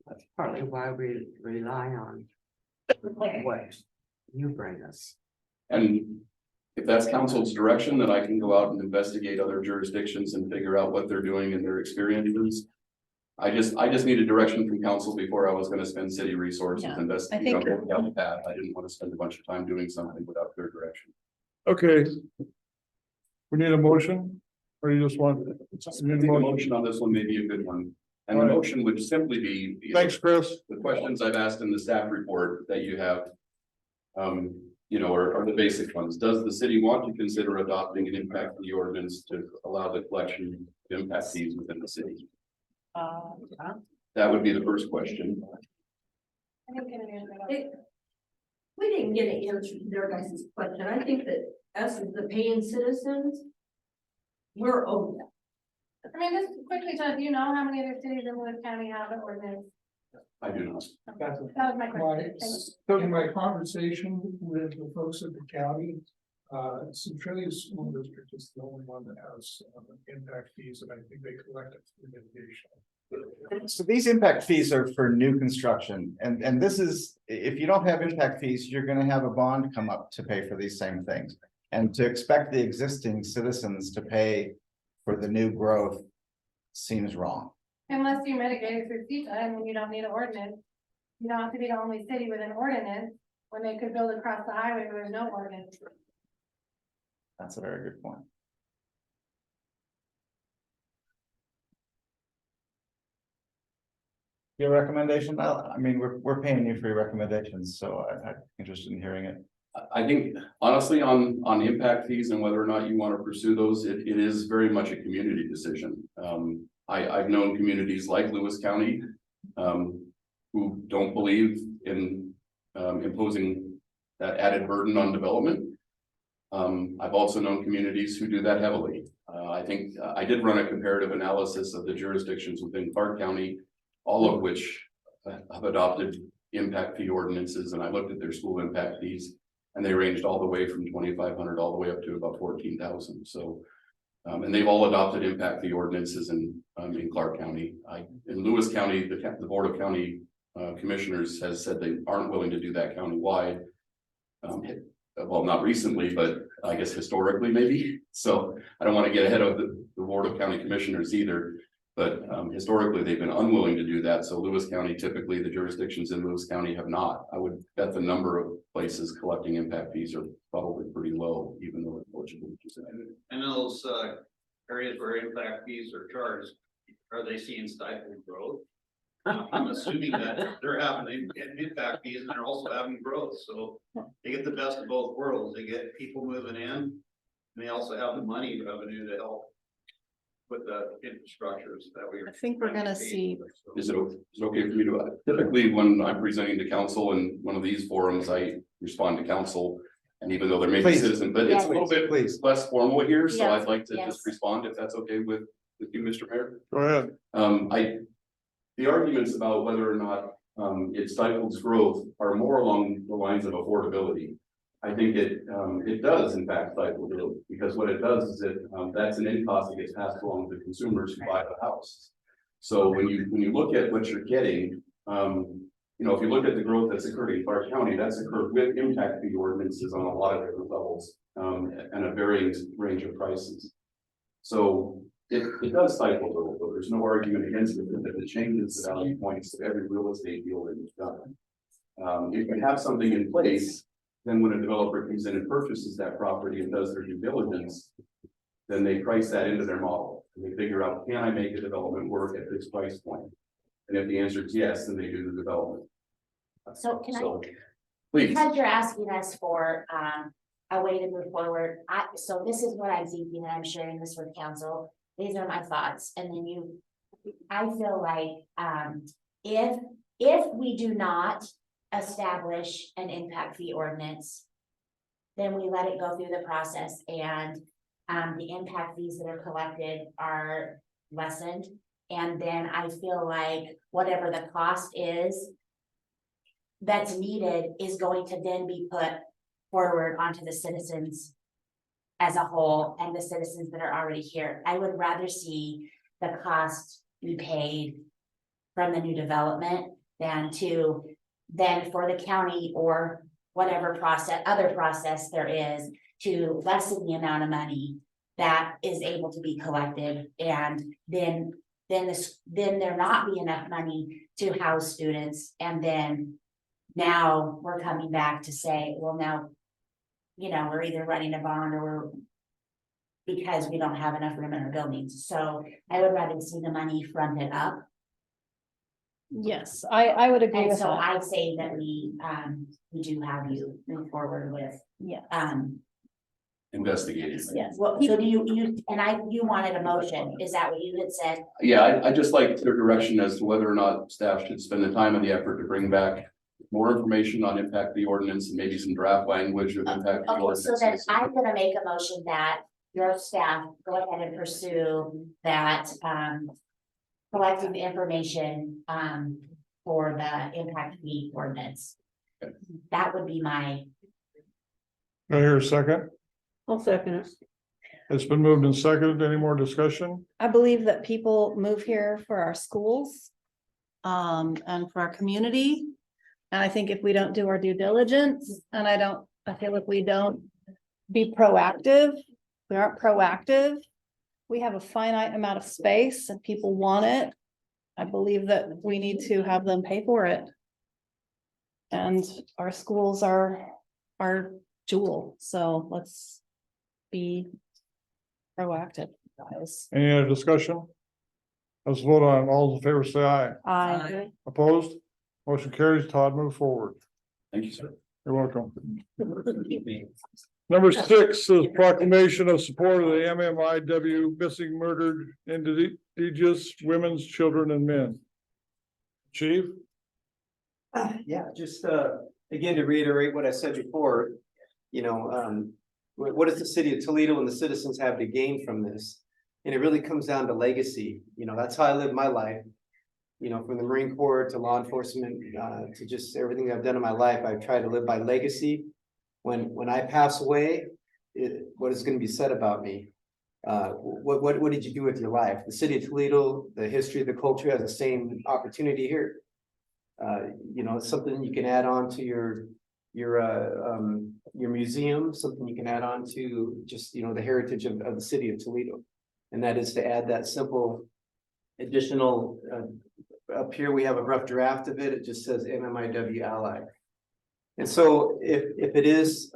That's partly why we rely on what you bring us. And if that's council's direction, then I can go out and investigate other jurisdictions and figure out what they're doing in their experiences. I just needed direction from council before I was gonna spend city resources investigating down the path. I didn't want to spend a bunch of time doing something without clear direction. Okay. We need a motion, or you just want? I think a motion on this one may be a good one. And the motion would simply be. Thanks, Chris. The questions I've asked in the staff report that you have. You know, are the basic ones. Does the city want to consider adopting an impact fee ordinance to allow the collection of impact fees within the city? That would be the first question. We didn't get an answer to their guys' question. I think that us as the paying citizens, we're over that. I mean, just quickly, John, do you know how many other cities in Wood County have an ordinance? I do not. That was my question. So in my conversation with the folks at the county, Centralia School District is the only one that has impact fees, and I think they collect it through mitigation. So these impact fees are for new construction, and this is, if you don't have impact fees, you're gonna have a bond come up to pay for these same things. And to expect the existing citizens to pay for the new growth seems wrong. Unless you mitigate it through CETA, and then you don't need an ordinance. You don't have to be the only city with an ordinance when they could build across the highway where there's no ordinance. That's a very good point. Your recommendation, I mean, we're paying you for your recommendations, so I'm interested in hearing it. I think honestly, on impact fees and whether or not you want to pursue those, it is very much a community decision. I've known communities like Lewis County, who don't believe in, imposing that added burden on development. I've also known communities who do that heavily. I think I did run a comparative analysis of the jurisdictions within Clark County, all of which have adopted impact fee ordinances, and I looked at their school impact fees. And they ranged all the way from 2,500 all the way up to about 14,000. So, and they've all adopted impact fee ordinances in Clark County. In Lewis County, the Board of County Commissioners has said they aren't willing to do that countywide. Well, not recently, but I guess historically maybe. So I don't want to get ahead of the Board of County Commissioners either. But historically, they've been unwilling to do that. So Lewis County, typically the jurisdictions in Lewis County have not. I would bet the number of places collecting impact fees are probably pretty low, even though it's eligible. And those areas where impact fees are charged, are they seeing stifling growth? I'm assuming that they're having impact fees and they're also having growth, so they get the best of both worlds. They get people moving in, and they also have the money revenue to help with the infrastructures that we. I think we're gonna see. Is it okay for me to, typically when I'm presenting to council in one of these forums, I respond to council. And even though there may be Please. citizen, but it's a little bit less formal here, so Yes, I'd like to yes. just respond if that's okay with you, Mr. Mayor. Go ahead. The arguments about whether or not it stifles growth are more along the lines of affordability. I think it does in fact stifle growth, because what it does is that's an end cost that gets passed along to the consumers who buy the house. So when you look at what you're getting, you know, if you look at the growth that's occurred in Clark County, that's occurred with impact fee ordinances on a lot of different levels, and a varying range of prices. So it does stifle growth, but there's no argument against it, that it changes the value points of every real estate deal that is done. If you have something in place, then when a developer comes in and purchases that property and does their due diligence, then they price that into their model. And they figure out, can I make a development work at this price point? And if the answer is yes, then they do the development. So can I, Please. because you're asking us for a way to move forward, so this is what I'm thinking, and I'm sharing this with council. These are my thoughts, and then I feel like if we do not establish an impact fee ordinance, then we let it go through the process, and the impact fees that are collected are lessened. And then I feel like whatever the cost is that's needed is going to then be put forward onto the citizens as a whole, and the citizens that are already here. I would rather see the cost be paid from the new development than for the county or whatever other process there is to lessen the amount of money that is able to be collected, and then there not be enough money to house students, and then now we're coming back to say, well, now, you know, we're either running a bond or because we don't have enough room in our buildings. So I would rather see the money fronted up. Yes, I would agree And with so that. I'd say that we do have you move forward with, Yeah. Investigating. Yes. well, so do you wanted a motion, is that what you had said? Yeah, I just like their direction as to whether or not staff should spend the time and the effort to bring back more information on impact fee ordinance and maybe some draft language of impact fee Okay, so then ordinances. I'm gonna make a motion that your staff go ahead and pursue that, collecting the information, for the impact fee ordinance. That would be my, I hear a second. I'll second it. It's been moved and seconded. Any more discussion? I believe that people move here for our schools, and for our community. And I think if we don't do our due diligence, and I feel like we don't be proactive, we aren't proactive. We have a finite amount of space and people want it. I believe that we need to have them pay for it. And our schools are our jewel, so let's be proactive, guys. Any other discussion? Let's vote on, all in favor, say aye. Aye. Opposed? Motion carries. Todd, move forward. Thank you, sir. You're welcome. Number 6 is proclamation of support of the MMIW missing murdered indigenous women's, children and men. Chief? Yeah, just, again, to reiterate what I said before, you know, what does the city of Toledo and the citizens have to gain from this? And it really comes down to legacy. You know, that's how I live my life. You know, from the Marine Corps to law enforcement, to just everything I've done in my life, I've tried to live by legacy. When I pass away, what is going to be said about me? What did you do with your life? The city of Toledo, the history, the culture has the same opportunity here. You know, it's something you can add on to your museum, something you can add on to just, you know, the heritage of the city of Toledo. And that is to add that simple additional, up here, we have a rough draft of it. It just says MMIW ally. And so if it is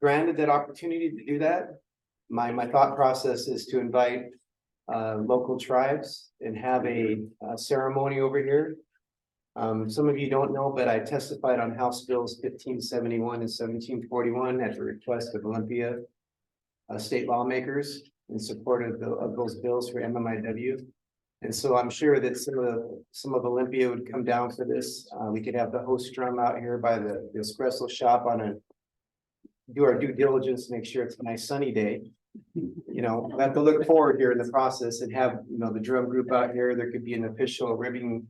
granted that opportunity to do that, my thought process is to invite local tribes and have a ceremony over here. Some of you don't know, but I testified on House Bills 1571 and 1741 at the request of Olympia state lawmakers in support of those bills for MMIW. And so I'm sure that some of Olympia would come down for this. We could have the host drum out here by the espresso shop do our due diligence, make sure it's a nice sunny day. You know, we have to look forward here in the process and have, you know, the drum group out here. There could be an official ribbon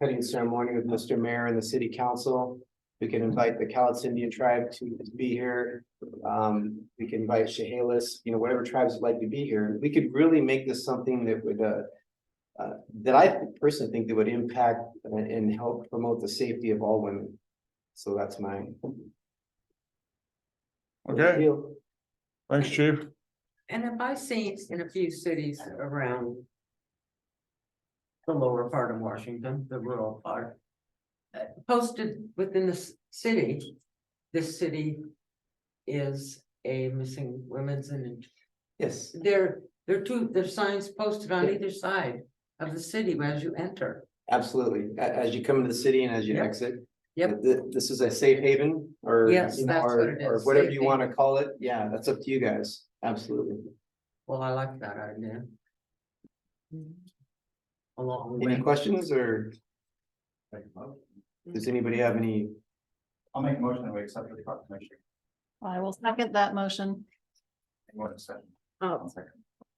cutting ceremony with Mr. Mayor and the city council. We can invite the Cowlitz Indian tribe to be here. We can invite Chehalis, you know, whatever tribes would like to be here. We could really make this something that would, that I personally think that would impact and help promote the safety of all women. So that's mine. Okay, thanks, Chief. And if I see in a few cities around the lower part of Washington, the rural part, posted within the city, this city is a missing women's and yes, there's signs posted on either side of the city as you enter. Absolutely. As you come into the city and as you Yep. exit. Yep. This is a safe haven or, Yes, you know, that's what it or is, whatever safe you want to call it. Yeah, that's up to you guys. Absolutely. Well, I like that idea. Along Any with, questions or does anybody have any? I'll make a motion that we accept the proclamation. I will second that motion. Anyone second? Oh,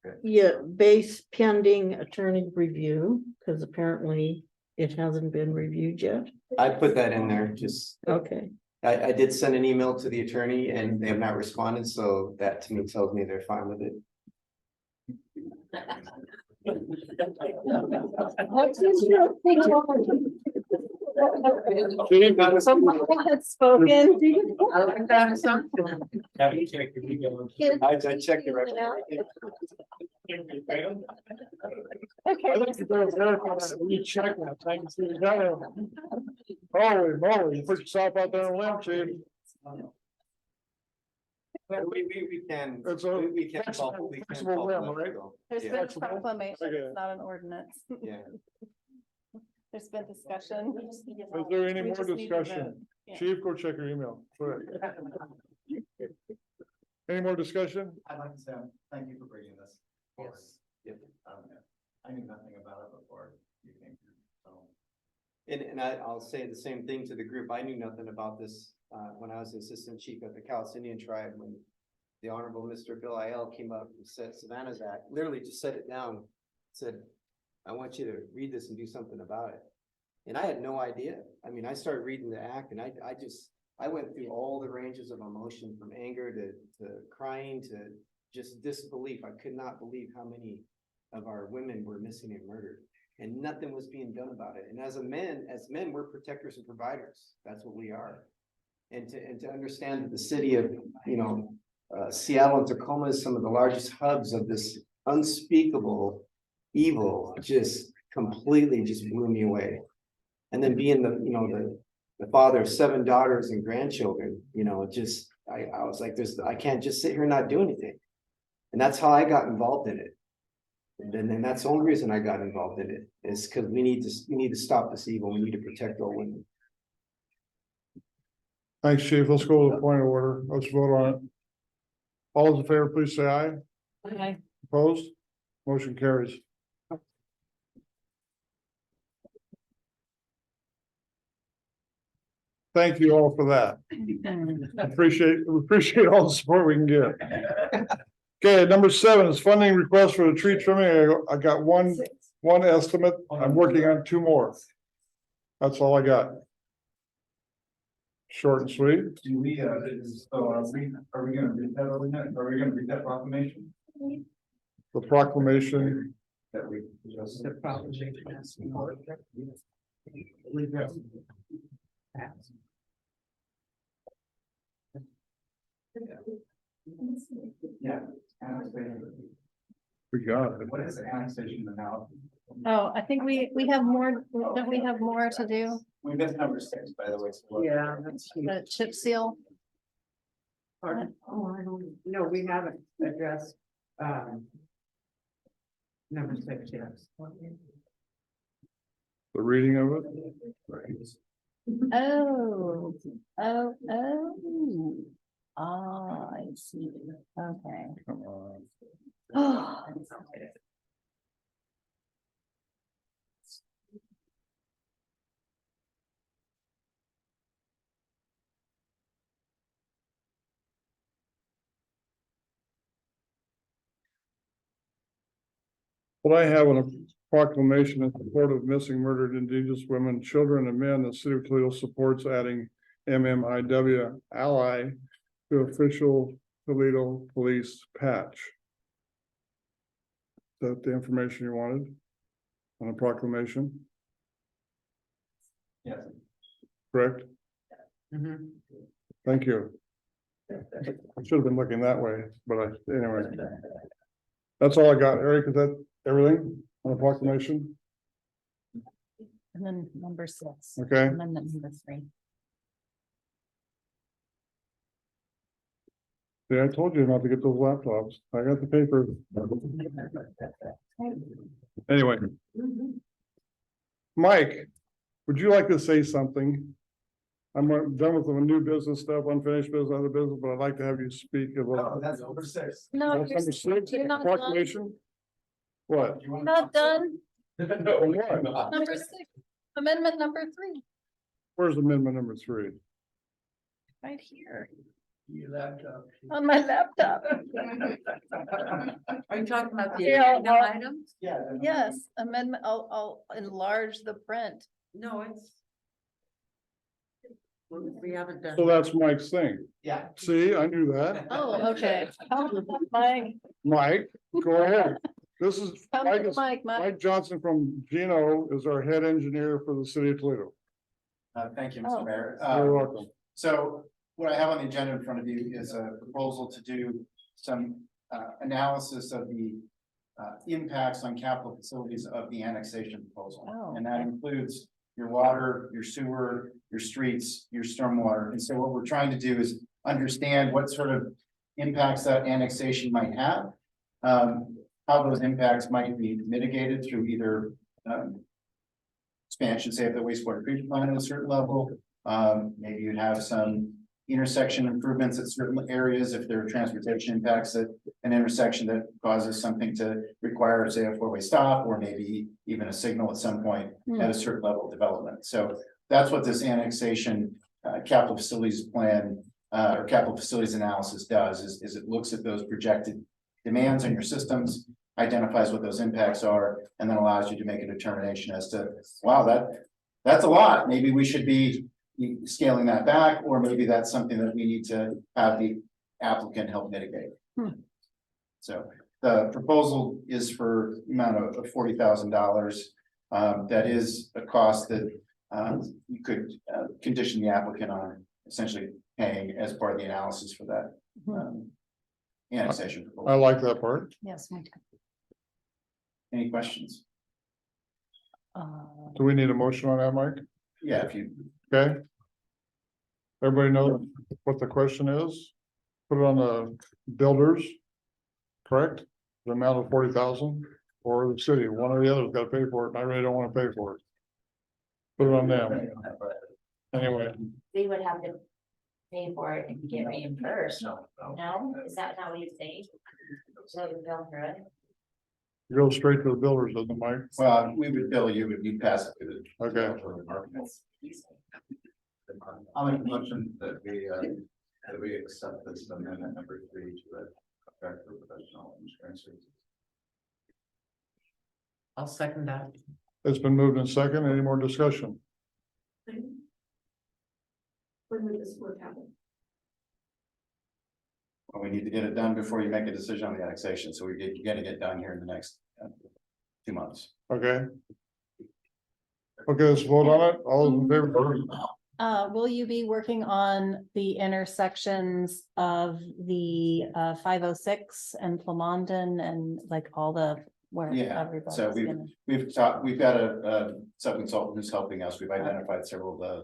Okay. yeah, base pending attorney review, because apparently it hasn't been reviewed yet. I put that in there, just, Okay. I did send an email to the attorney and they have not responded, so that to me tells me they're fine with it. Spoken. I like that assumption. I checked it right. We check that, I can see it there. Holy moly, you put yourself out there on a limb, Chief. We can. It's a We can. flexible limb, right? There's Yeah. been a proclamation, Okay. it's not an ordinance. Yeah. There's been discussion. Is there any We more just need to discussion? vote. Yeah. Chief, go check your email. Go ahead. Any more discussion? I'd like to say, thank you for bringing this forward. Yep. I knew nothing about it before you came here, so. And I'll say the same thing to the group. I knew nothing about this, when I was the assistant chief of the Cowlitz Indian tribe, when the Honorable Mr. Bill Aiel came up and said Savannah's Act, literally just set it down, said, I want you to read this and do something about it. And I had no idea. I mean, I started reading the act and I went through all the ranges of emotion from anger to crying to just disbelief. I could not believe how many of our women were missing and murdered. And nothing was being done about it. And as men, we're protectors and providers. That's what we are. And to understand that the city of, you know, Seattle and Tacoma is some of the largest hubs of this unspeakable evil, just completely just blew me away. And then being the, you know, the father of 7 daughters and grandchildren, you know, it just, I was like, I can't just sit here and not do anything. And that's how I got involved in it. And then that's the only reason I got involved in it, is because we need to stop this evil. We need to protect our women. Thanks, chief. Let's go to the point of order. Let's vote on it. All those in favor, please say aye. Okay. Opposed? Motion carries. Thank you all for that. Appreciate all the support we can get. Okay, number 7 is funding request for the tree trimming. I got one estimate. I'm working on 2 more. That's all I got. Short and sweet. Do we, are we gonna read that ordinance? Are we gonna read that proclamation? The proclamation. That we just. The proclamation. Yeah. We got it. What is annexation now? Oh, I think we have more, don't we have more to do? We missed number 6, by the way. Yeah, that's. The chip seal? Pardon? Oh, I don't, no, we haven't addressed, number 6 yet. The reading of it. Oh. Ah, I see. Okay. Come on. Oh. What I have on a proclamation in support of missing, murdered Indigenous women, children, and men, the city of Toledo supports adding MMIW ally to official Toledo police patch. Is that the information you wanted on a proclamation? Yes. Correct? Mhm. Thank you. I should have been looking that way, but anyway. That's all I got. Eric, is that everything on the proclamation? And then number 6. Okay. Amendment number 3. See, I told you not to get those laptops. I got the paper. Anyway. Mike, would you like to say something? I'm done with the new business stuff, unfinished business, other business, but I'd like to have you speak about. Oh, that's number 6. No, That's number 6, you're not done. proclamation? What? You're not done. No, what? Number 6, amendment number 3, Where's amendment number 3? right here Your laptop. on my laptop. Are you talking about the Yeah, agenda I'll- items? Yeah. Yes, amendment, I'll enlarge the print. No, it's. We haven't done. So that's Mike's thing. Yeah. See, I knew that. Oh, okay. Mike, Mike, go ahead. This is, come Mike to is, Mike. Mike Johnson from Gino is our head engineer for the city of Toledo. Thank you, Oh. Mr. Mayor. You're welcome. So what I have on the agenda in front of you is a proposal to do some analysis of the impacts on capital facilities of the annexation proposal. Oh, And that includes your water, your sewer, your streets, your stormwater. And so what we're trying to do is understand what sort of impacts that annexation might have. How those impacts might be mitigated through either expansion, say, of the wastewater treatment plant at a certain level. Maybe you'd have some intersection improvements at certain areas if there are transportation impacts at an intersection that causes something to require, say, a 4-way stop, or maybe even a signal at some point at a certain level of development. So that's what this annexation capital facilities plan or capital facilities analysis does, is it looks at those projected demands on your systems, identifies what those impacts are, and then allows you to make a determination as to, wow, that's a lot. Maybe we should be scaling that back, or maybe that's something that we need to have the applicant help mitigate. So the proposal is for amount of $40,000. That is a cost that you could condition the applicant on essentially paying as part of the analysis for that annexation proposal. I like that part. Yes, me too. Any questions? Do we need a motion on that, Mike? Yeah, if you, Okay, Everybody know what the question is? Put it on the builders. Correct? The amount of 40,000 or the city, one or the other's gotta pay for it, and I really don't wanna pay for it. Put it on them. Anyway, We would have to pay for it and get reimbursed. No, is that not what you're saying? So the bill for it? it goes straight to the builders, doesn't it, Mike? Well, we would bill you, but you pass it to the. Okay. I'll make a motion that we accept this amendment number 3 to the contract for professional insurance services. I'll second that. It's been moved in second. Any more discussion? When will this work happen? Well, we need to get it done before you make a decision on the annexation, so you're gonna get done here in the next 2 months. Okay. Okay, let's vote on it. All those in favor? Will you be working on the intersections of the 506 and Plamondon and like all the where Yeah, everybody's so gonna. we've got a sub-consultant who's helping us. We've identified several of the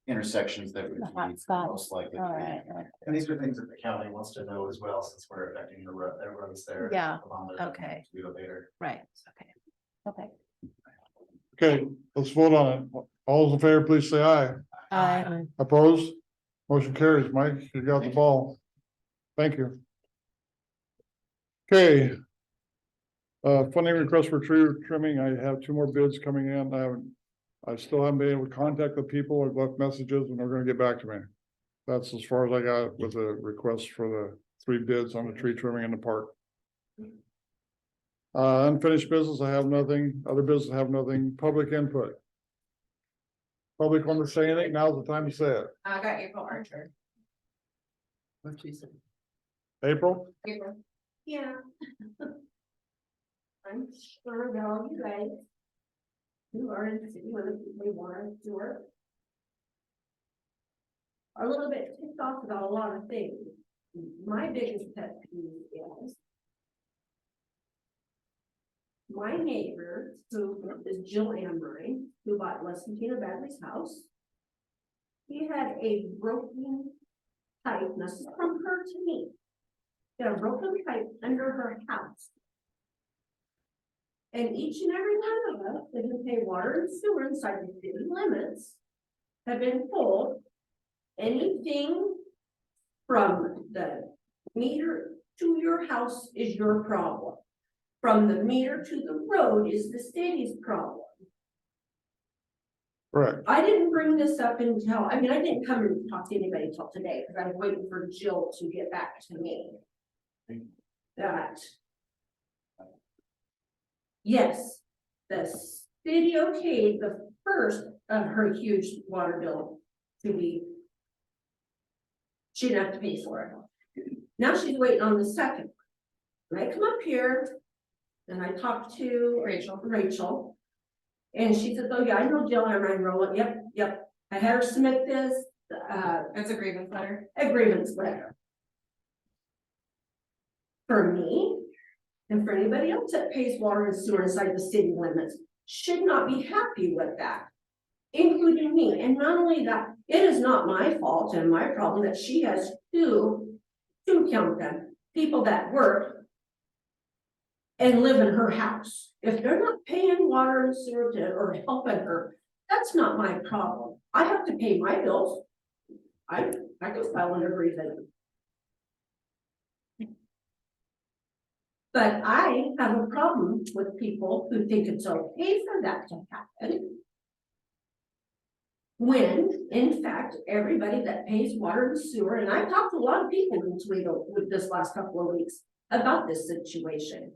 intersections that would The be hot spots. most likely. All right, And these are things that the county wants to know as well, since we're affecting the road, roads there. Yeah, along the- okay. to do it later. right, okay. Okay, let's vote on it. All those in favor, please say aye. Aye. Opposed? Motion carries. Mike, you got the ball. Thank you. Okay. Funding request for tree trimming. I have 2 more bids coming in. I still haven't been able to contact the people. I've left messages and they're gonna get back to me. That's as far as I got with the request for the 3 bids on the tree trimming in the park. Unfinished business, I have nothing. Other business, I have nothing. Public input. Public want to say anything? Now's the time to say it. I got April Archer. What she said. April? April. Yeah. I'm sure that all you guys who are in the city, whether they want to work, are a little bit ticked off about a lot of things. My biggest pet peeve is my neighbor, who is Jill Amrine, who bought less than Tina Badley's house. He had a broken pipe, and this is from her to me. He had a broken pipe under her house. And each and every one of us that can pay water and sewer inside the city limits have been told anything from the meter to your house is your problem. From the meter to the road is the city's problem. Correct. I didn't bring this up until, I didn't come and talk to anybody until today, because I was waiting for Jill to get back to me. That. Yes, the city okayed the first of her huge water bill to be. She didn't have to pay for it. Now she's waiting on the second. When I come up here and I talked to Rachel. And she said, oh yeah, I know Jill and I'm rolling. Yep. I had her submit this, It's a grievance letter. a grievance letter. For me, and for anybody else that pays water and sewer inside the city limits, should not be happy with that. Including me, and not only that, it is not my fault and my problem that she has two count them, people that work. And live in her house. If they're not paying water and sewer or helping her, that's not my problem. I have to pay my bills. I can file an agreement. But I have a problem with people who think it's okay for that to happen. When, in fact, everybody that pays water and sewer, and I've talked to a lot of people in Toledo with this last couple of weeks about this situation.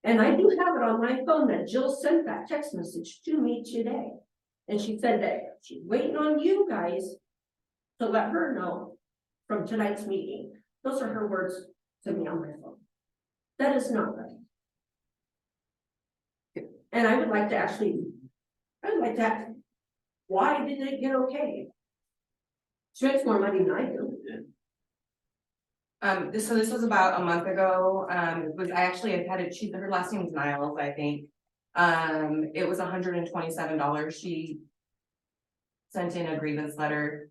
And I do have it on my phone that Jill sent that text message to me today. And she said that she's waiting on you guys to let her know from tonight's meeting. Those are her words to me on my phone. That is not right. And I would like to why did it get okay? She makes more money than I do. So this was about a month ago. I actually had to choose, her last name was Niles, I think. It was $127. She sent in a grievance letter.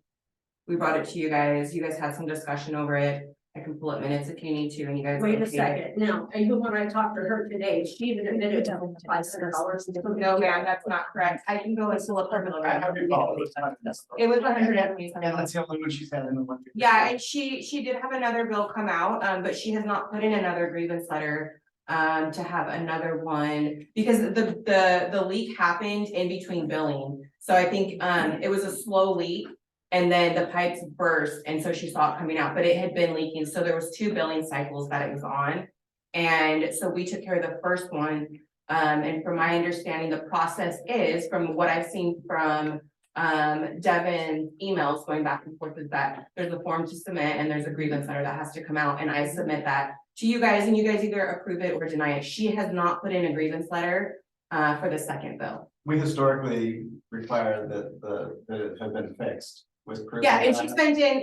We brought it to you guys had some discussion over it. I can pull up minutes if you need to, and you guys. Wait a okayed it. second, now, even when I talked to her today, she even admitted to $500. No, ma'am, that's not correct. I can go and pull up her. It was 100. Yeah, that's the only one she's had in the one. Yeah, and she did have another bill come out, but she has not put in another grievance letter. To have another one, because the leak happened in between billing. So I think, it was a slow leak. And then the pipes burst, and so she saw it coming out, but it had been leaking, so there was 2 billing cycles that it was on. And so we took care of the first one, and from my understanding, the process is, from what I've seen from Devin's emails going back and forth, is that there's a form to submit and there's a grievance letter that has to come out, and I submit that to you guys, and you guys either approve it or deny it. She has not put in a grievance letter for the second bill. We historically require that it have been fixed with proof. Yeah, and of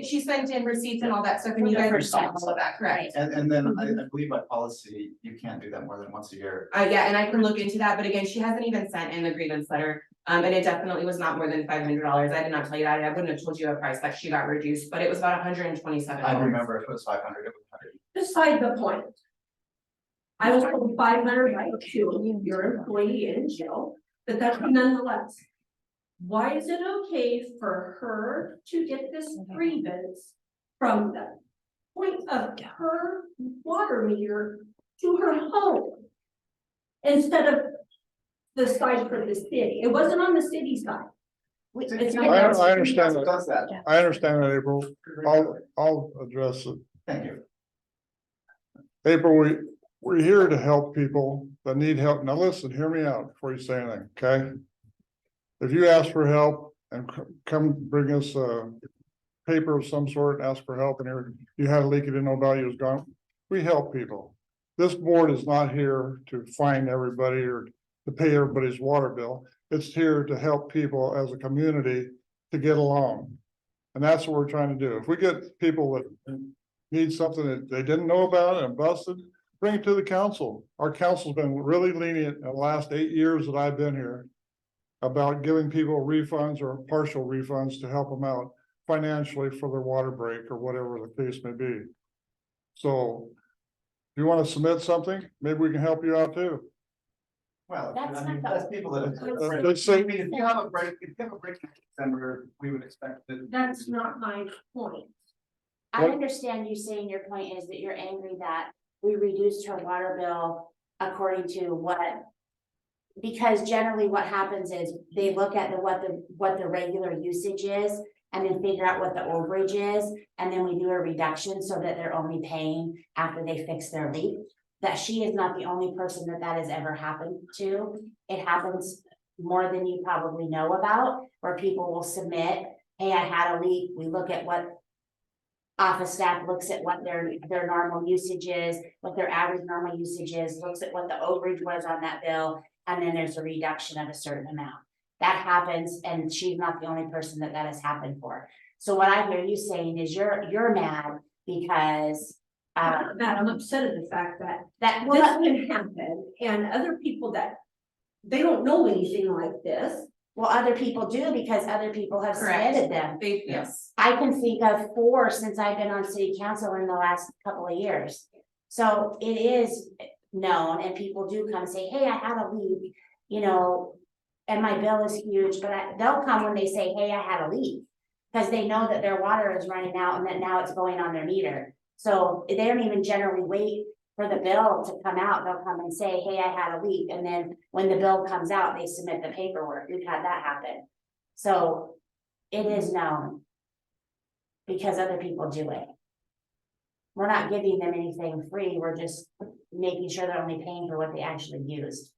she sent in receipts and all that stuff, and you guys are all of that, correct? And then I believe by policy, you can't do that more than once a year. Yeah, and I can look into that, but again, she hasn't even sent in a grievance letter. And it definitely was not more than $500. I did not tell you that. I wouldn't have told you a price that she got reduced, but it was about $127. I remember if it was 500, it was 100. Beside the point. I was told 500 by your employee in jail, but that's nonetheless. Why is it okay for her to get this grievance from the point of her water meter to her home? Instead of the side for the city, it wasn't on the city side. It's not- I understand Does that. that. I understand that, April. I'll address it. Thank you. April, we're here to help people that need help. Now listen, hear me out before you say anything, okay? If you ask for help and come bring us a paper of some sort, and ask for help, and you had a leak, you didn't know about, it was gone. We help people. This board is not here to fine everybody or to pay everybody's water bill. It's here to help people as a community to get along. And that's what we're trying to do. If we get people that need something that they didn't know about and busted, bring it to the council. Our council's been really lenient in the last 8 years that I've been here about giving people refunds or partial refunds to help them out financially for their water break or whatever the case may be. So if you want to submit something, maybe we can help you out too. Well, That's I mean, not the- that's people that. Let's say- I mean, if you have a break in December, we would expect that. That's not my point. I understand you saying your point is that you're angry that we reduced her water bill according to what. Because generally what happens is they look at what the regular usage is and then figure out what the overage is. And then we do a reduction so that they're only paying after they fix their leak. That she is not the only person that has ever happened to. It happens more than you probably know about, where people will submit, hey, I had a leak. We look at what office staff looks at what their normal usage is, what their average normal usage is, looks at what the overage was on that bill, and then there's a reduction of a certain amount. That happens, and she's not the only person that has happened for. So what I hear you saying is you're mad because Matt, I'm upset at the fact that that this can happen and other people that they don't know anything like this. well, other people do because other people have Correct. submitted them. Yes. I can think of 4 since I've been on city council in the last couple of years. So it is known and people do come and say, hey, I had a leak, you know, and my bill is huge, but they'll come when they say, hey, I had a leak. Because they know that their water is running out and that now it's going on their meter. So they don't even generally wait for the bill to come out. They'll come and say, hey, I had a leak. And then when the bill comes out, they submit the paperwork. We've had that happen. So it is known. Because other people do it. We're not giving them anything free. We're just making sure they're only paying for what they actually used.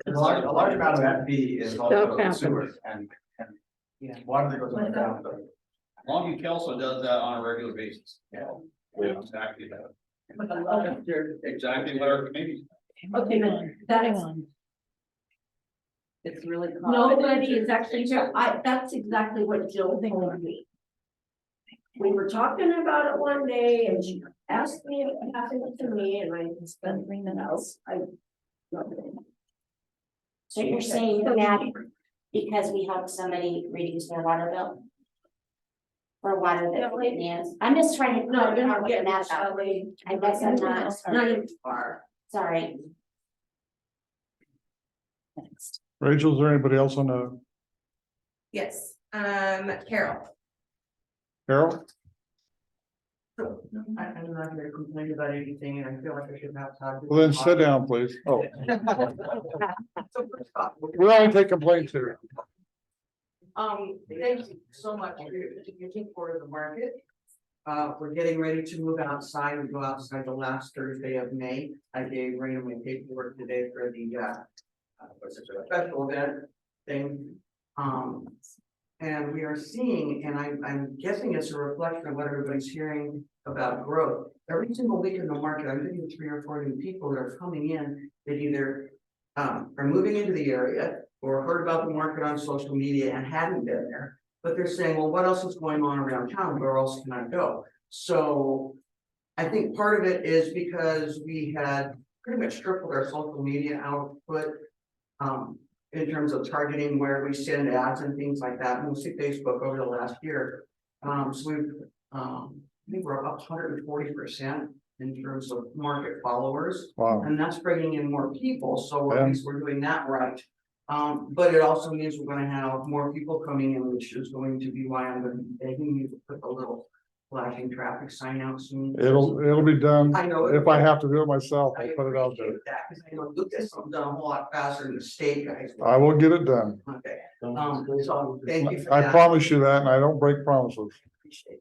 A large amount of that fee is Don't also happen. sewer and water that goes underground. Longview Kelso does that on a regular basis. Yeah. Exactly that. Exactly what our committee. Okay, but that's, It's really. nobody is actually here. That's exactly what Jill told me. We were talking about it one day and she asked me if it happened to me and I spent 3 minutes. So you're saying you're mad, because we helped somebody reduce their water bill. For water that we use. I'm just trying to. No, you're not what getting that's that, about. Shelley. I guess I'm not. Not even far. Sorry. Next. Rachel, is there anybody else on the, Yes, Carol. Carol? I'm not here to complain about anything, and I feel like I should have talked. Well, then sit down, please. Oh, So first off, we only take complaints here. thank you so much for your continuing for the market. We're getting ready to move outside. We go outside the last Thursday of May. I gave Raina my paperwork today for the, what's it, a special event thing. And we are seeing, and I'm guessing it's a reflection of what everybody's hearing about growth. Every single week in the market, I'm getting 3 or 4 new people that are coming in that either are moving into the area or heard about the market on social media and hadn't been there. But they're saying, well, what else is going on around town? Where else can I go? So I think part of it is because we had pretty much tripled our social media output. In terms of targeting where we send ads and things like that, mostly Facebook over the last year. So we've, I think we're up 140% in terms of market followers. Wow. And that's bringing in more people, so at least we're doing that right. But it also means we're gonna have more people coming in, which is going to be why I'm gonna be begging you to put a little flashing traffic sign out soon. It'll be done. I know. If I have to do it myself, I I'll put it out there. appreciate that, because I know Lucas has done a whole lot faster than the state guys. I will get it done. Okay, so thank you for I that. promise you that, and I don't break promises. Appreciate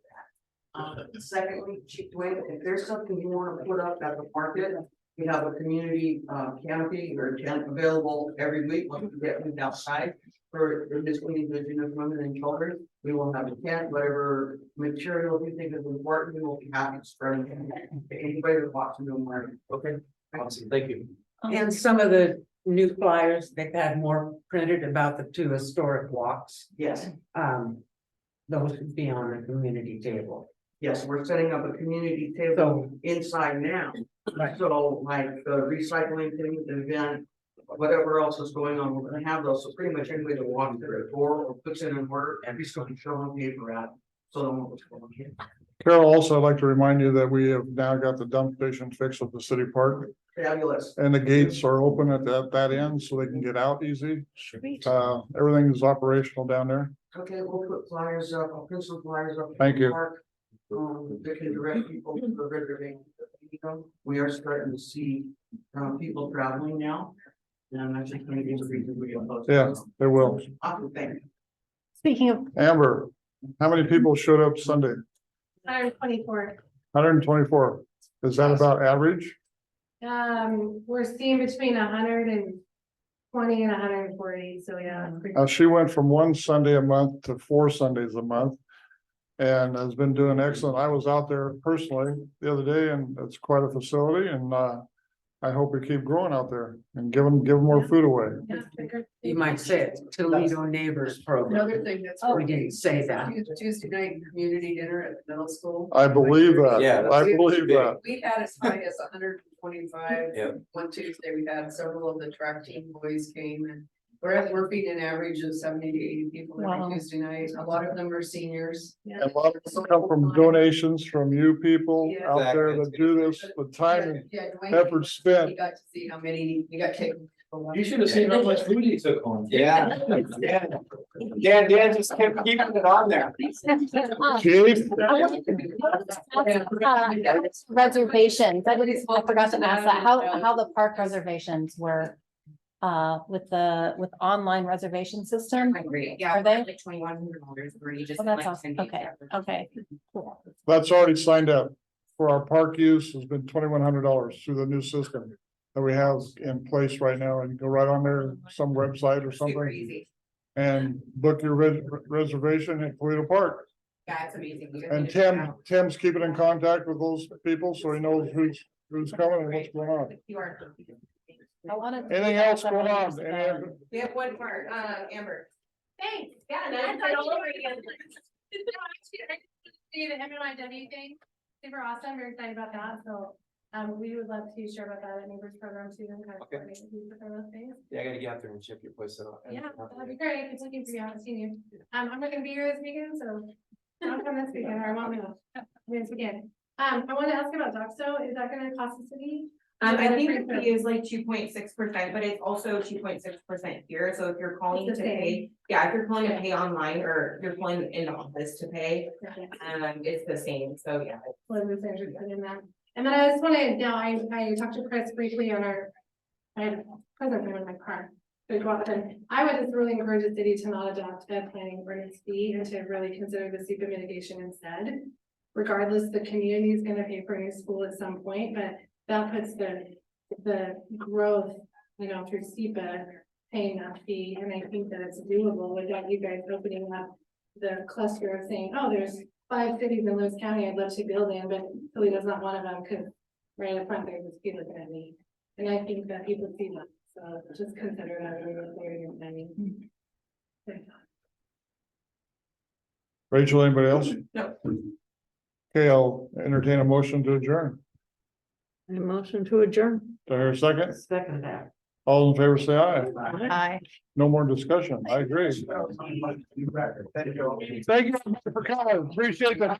that. Secondly, Chief Dwayne, if there's something you want to put up at the market, we have a community canopy or tent available every week. Once we get moved outside for this indigenous women and children, we will have a tent, whatever material you think is important, we will be happy to spread it to anybody that wants to do more. Okay, awesome, thank you. And some of the new flyers, they've had more printed about the 2 historic walks. Yes. Those would be on the community table. Yes, we're setting up a community table inside now. So like the recycling thing, the event, whatever else is going on, we're gonna have those. So pretty much anybody that walks through the door or puts in an order, everybody's going to show on paper out. So don't know what's going on here. Carol, also, I'd like to remind you that we have now got the dump station fixed at the city park. Fabulous. And the gates are open at that end, so they can get out easy. Everything is operational down there. Okay, we'll put flyers up, I'll print some flyers up. Thank you. Park. They can direct people to the reservation. We are starting to see people traveling now. And that's just gonna be the reason we get those. Yeah, they will. Awesome, thank you. Speaking of Amber, how many people showed up Sunday? 124. 124. Is that about average? We're seeing between 120 and 140, so yeah. She went from 1 Sunday a month to 4 Sundays a month. And has been doing excellent. I was out there personally the other day, and it's quite a facility, and I hope we keep growing out there and give them more food away. You might say it's Toledo Neighbors Program. Another thing that's. We didn't say that. Tuesday night community dinner at the middle school. I believe that. Yeah, I believe that. We had as high as 125. Yeah. One Tuesday, we had several of the track team boys came, and we're feeding an average of 70 to 80 people Wow. every Tuesday night. A lot of them are seniors. And a lot of them come from donations from you people Yeah. out there that do this, the time and Yeah, Dwayne, effort spent. You got to see how many, you got taken. You should have seen how much food he took home. Yeah. Dan just kept keeping it on there. Chief, reservations, I forgot to ask that, how the park reservations were. With online reservation system, Yeah, Are they? like $2,100 for you just. oh, that's awesome, okay, cool. that's already signed up for our park use has been $2,100 through the new system that we have in place right now, and go right on there, some website or Super something, easy. and book your reservation at Toledo Park. Yeah, it's amazing. You guys And need to check it out. Tim's keeping in contact with those people, so he knows who's coming and what's going on. QR code. I wanted. Anything else going on? We have one part, Amber. Thanks, Yeah, and no, I it's thought all you over were again. See the MNYW thing, super awesome, very excited about that, so We would love to share about that at Neighbors Program too, and kind of Okay. coordinate with you for those things. Yeah, I gotta get out there and check your place out. Yeah, that'd be great. It's looking for you. I haven't seen you. I'm not gonna be here this weekend, so don't come this weekend or I won't know. This weekend. I want to ask about Doxo. Is that gonna cost the city? I think the fee is like 2.6%, but it's also 2.6% here, so if you're calling It's to the same. pay, yeah, if you're calling to pay online or you're calling in the office to pay, it's the same, so yeah. Was this interested in that? And then I just wanted, now I talked to Chris briefly on our. I had a present for him in my car. So we go out and I would just really encourage the city to not adopt a planning ordinance fee and to really consider the SEPA mitigation instead. Regardless, the community is gonna pay for a new school at some point, but that puts the growth, you know, through SEPA paying that fee, and I think that it's doable without you guys opening up the cluster of saying, oh, there's 5 cities in Lewis County I'd love to build in, but Toledo's not one of them, because right up front, there's this fee looking at me. And I think that people see that, so just consider that when you're there, your planning. Rachel, anybody else? No. Okay, I'll entertain a motion to adjourn. A motion to adjourn. Do I hear a second? Second that. All in favor, say aye. Aye. No more discussion. I agree. Thank you. Thank you for coming. Appreciate that.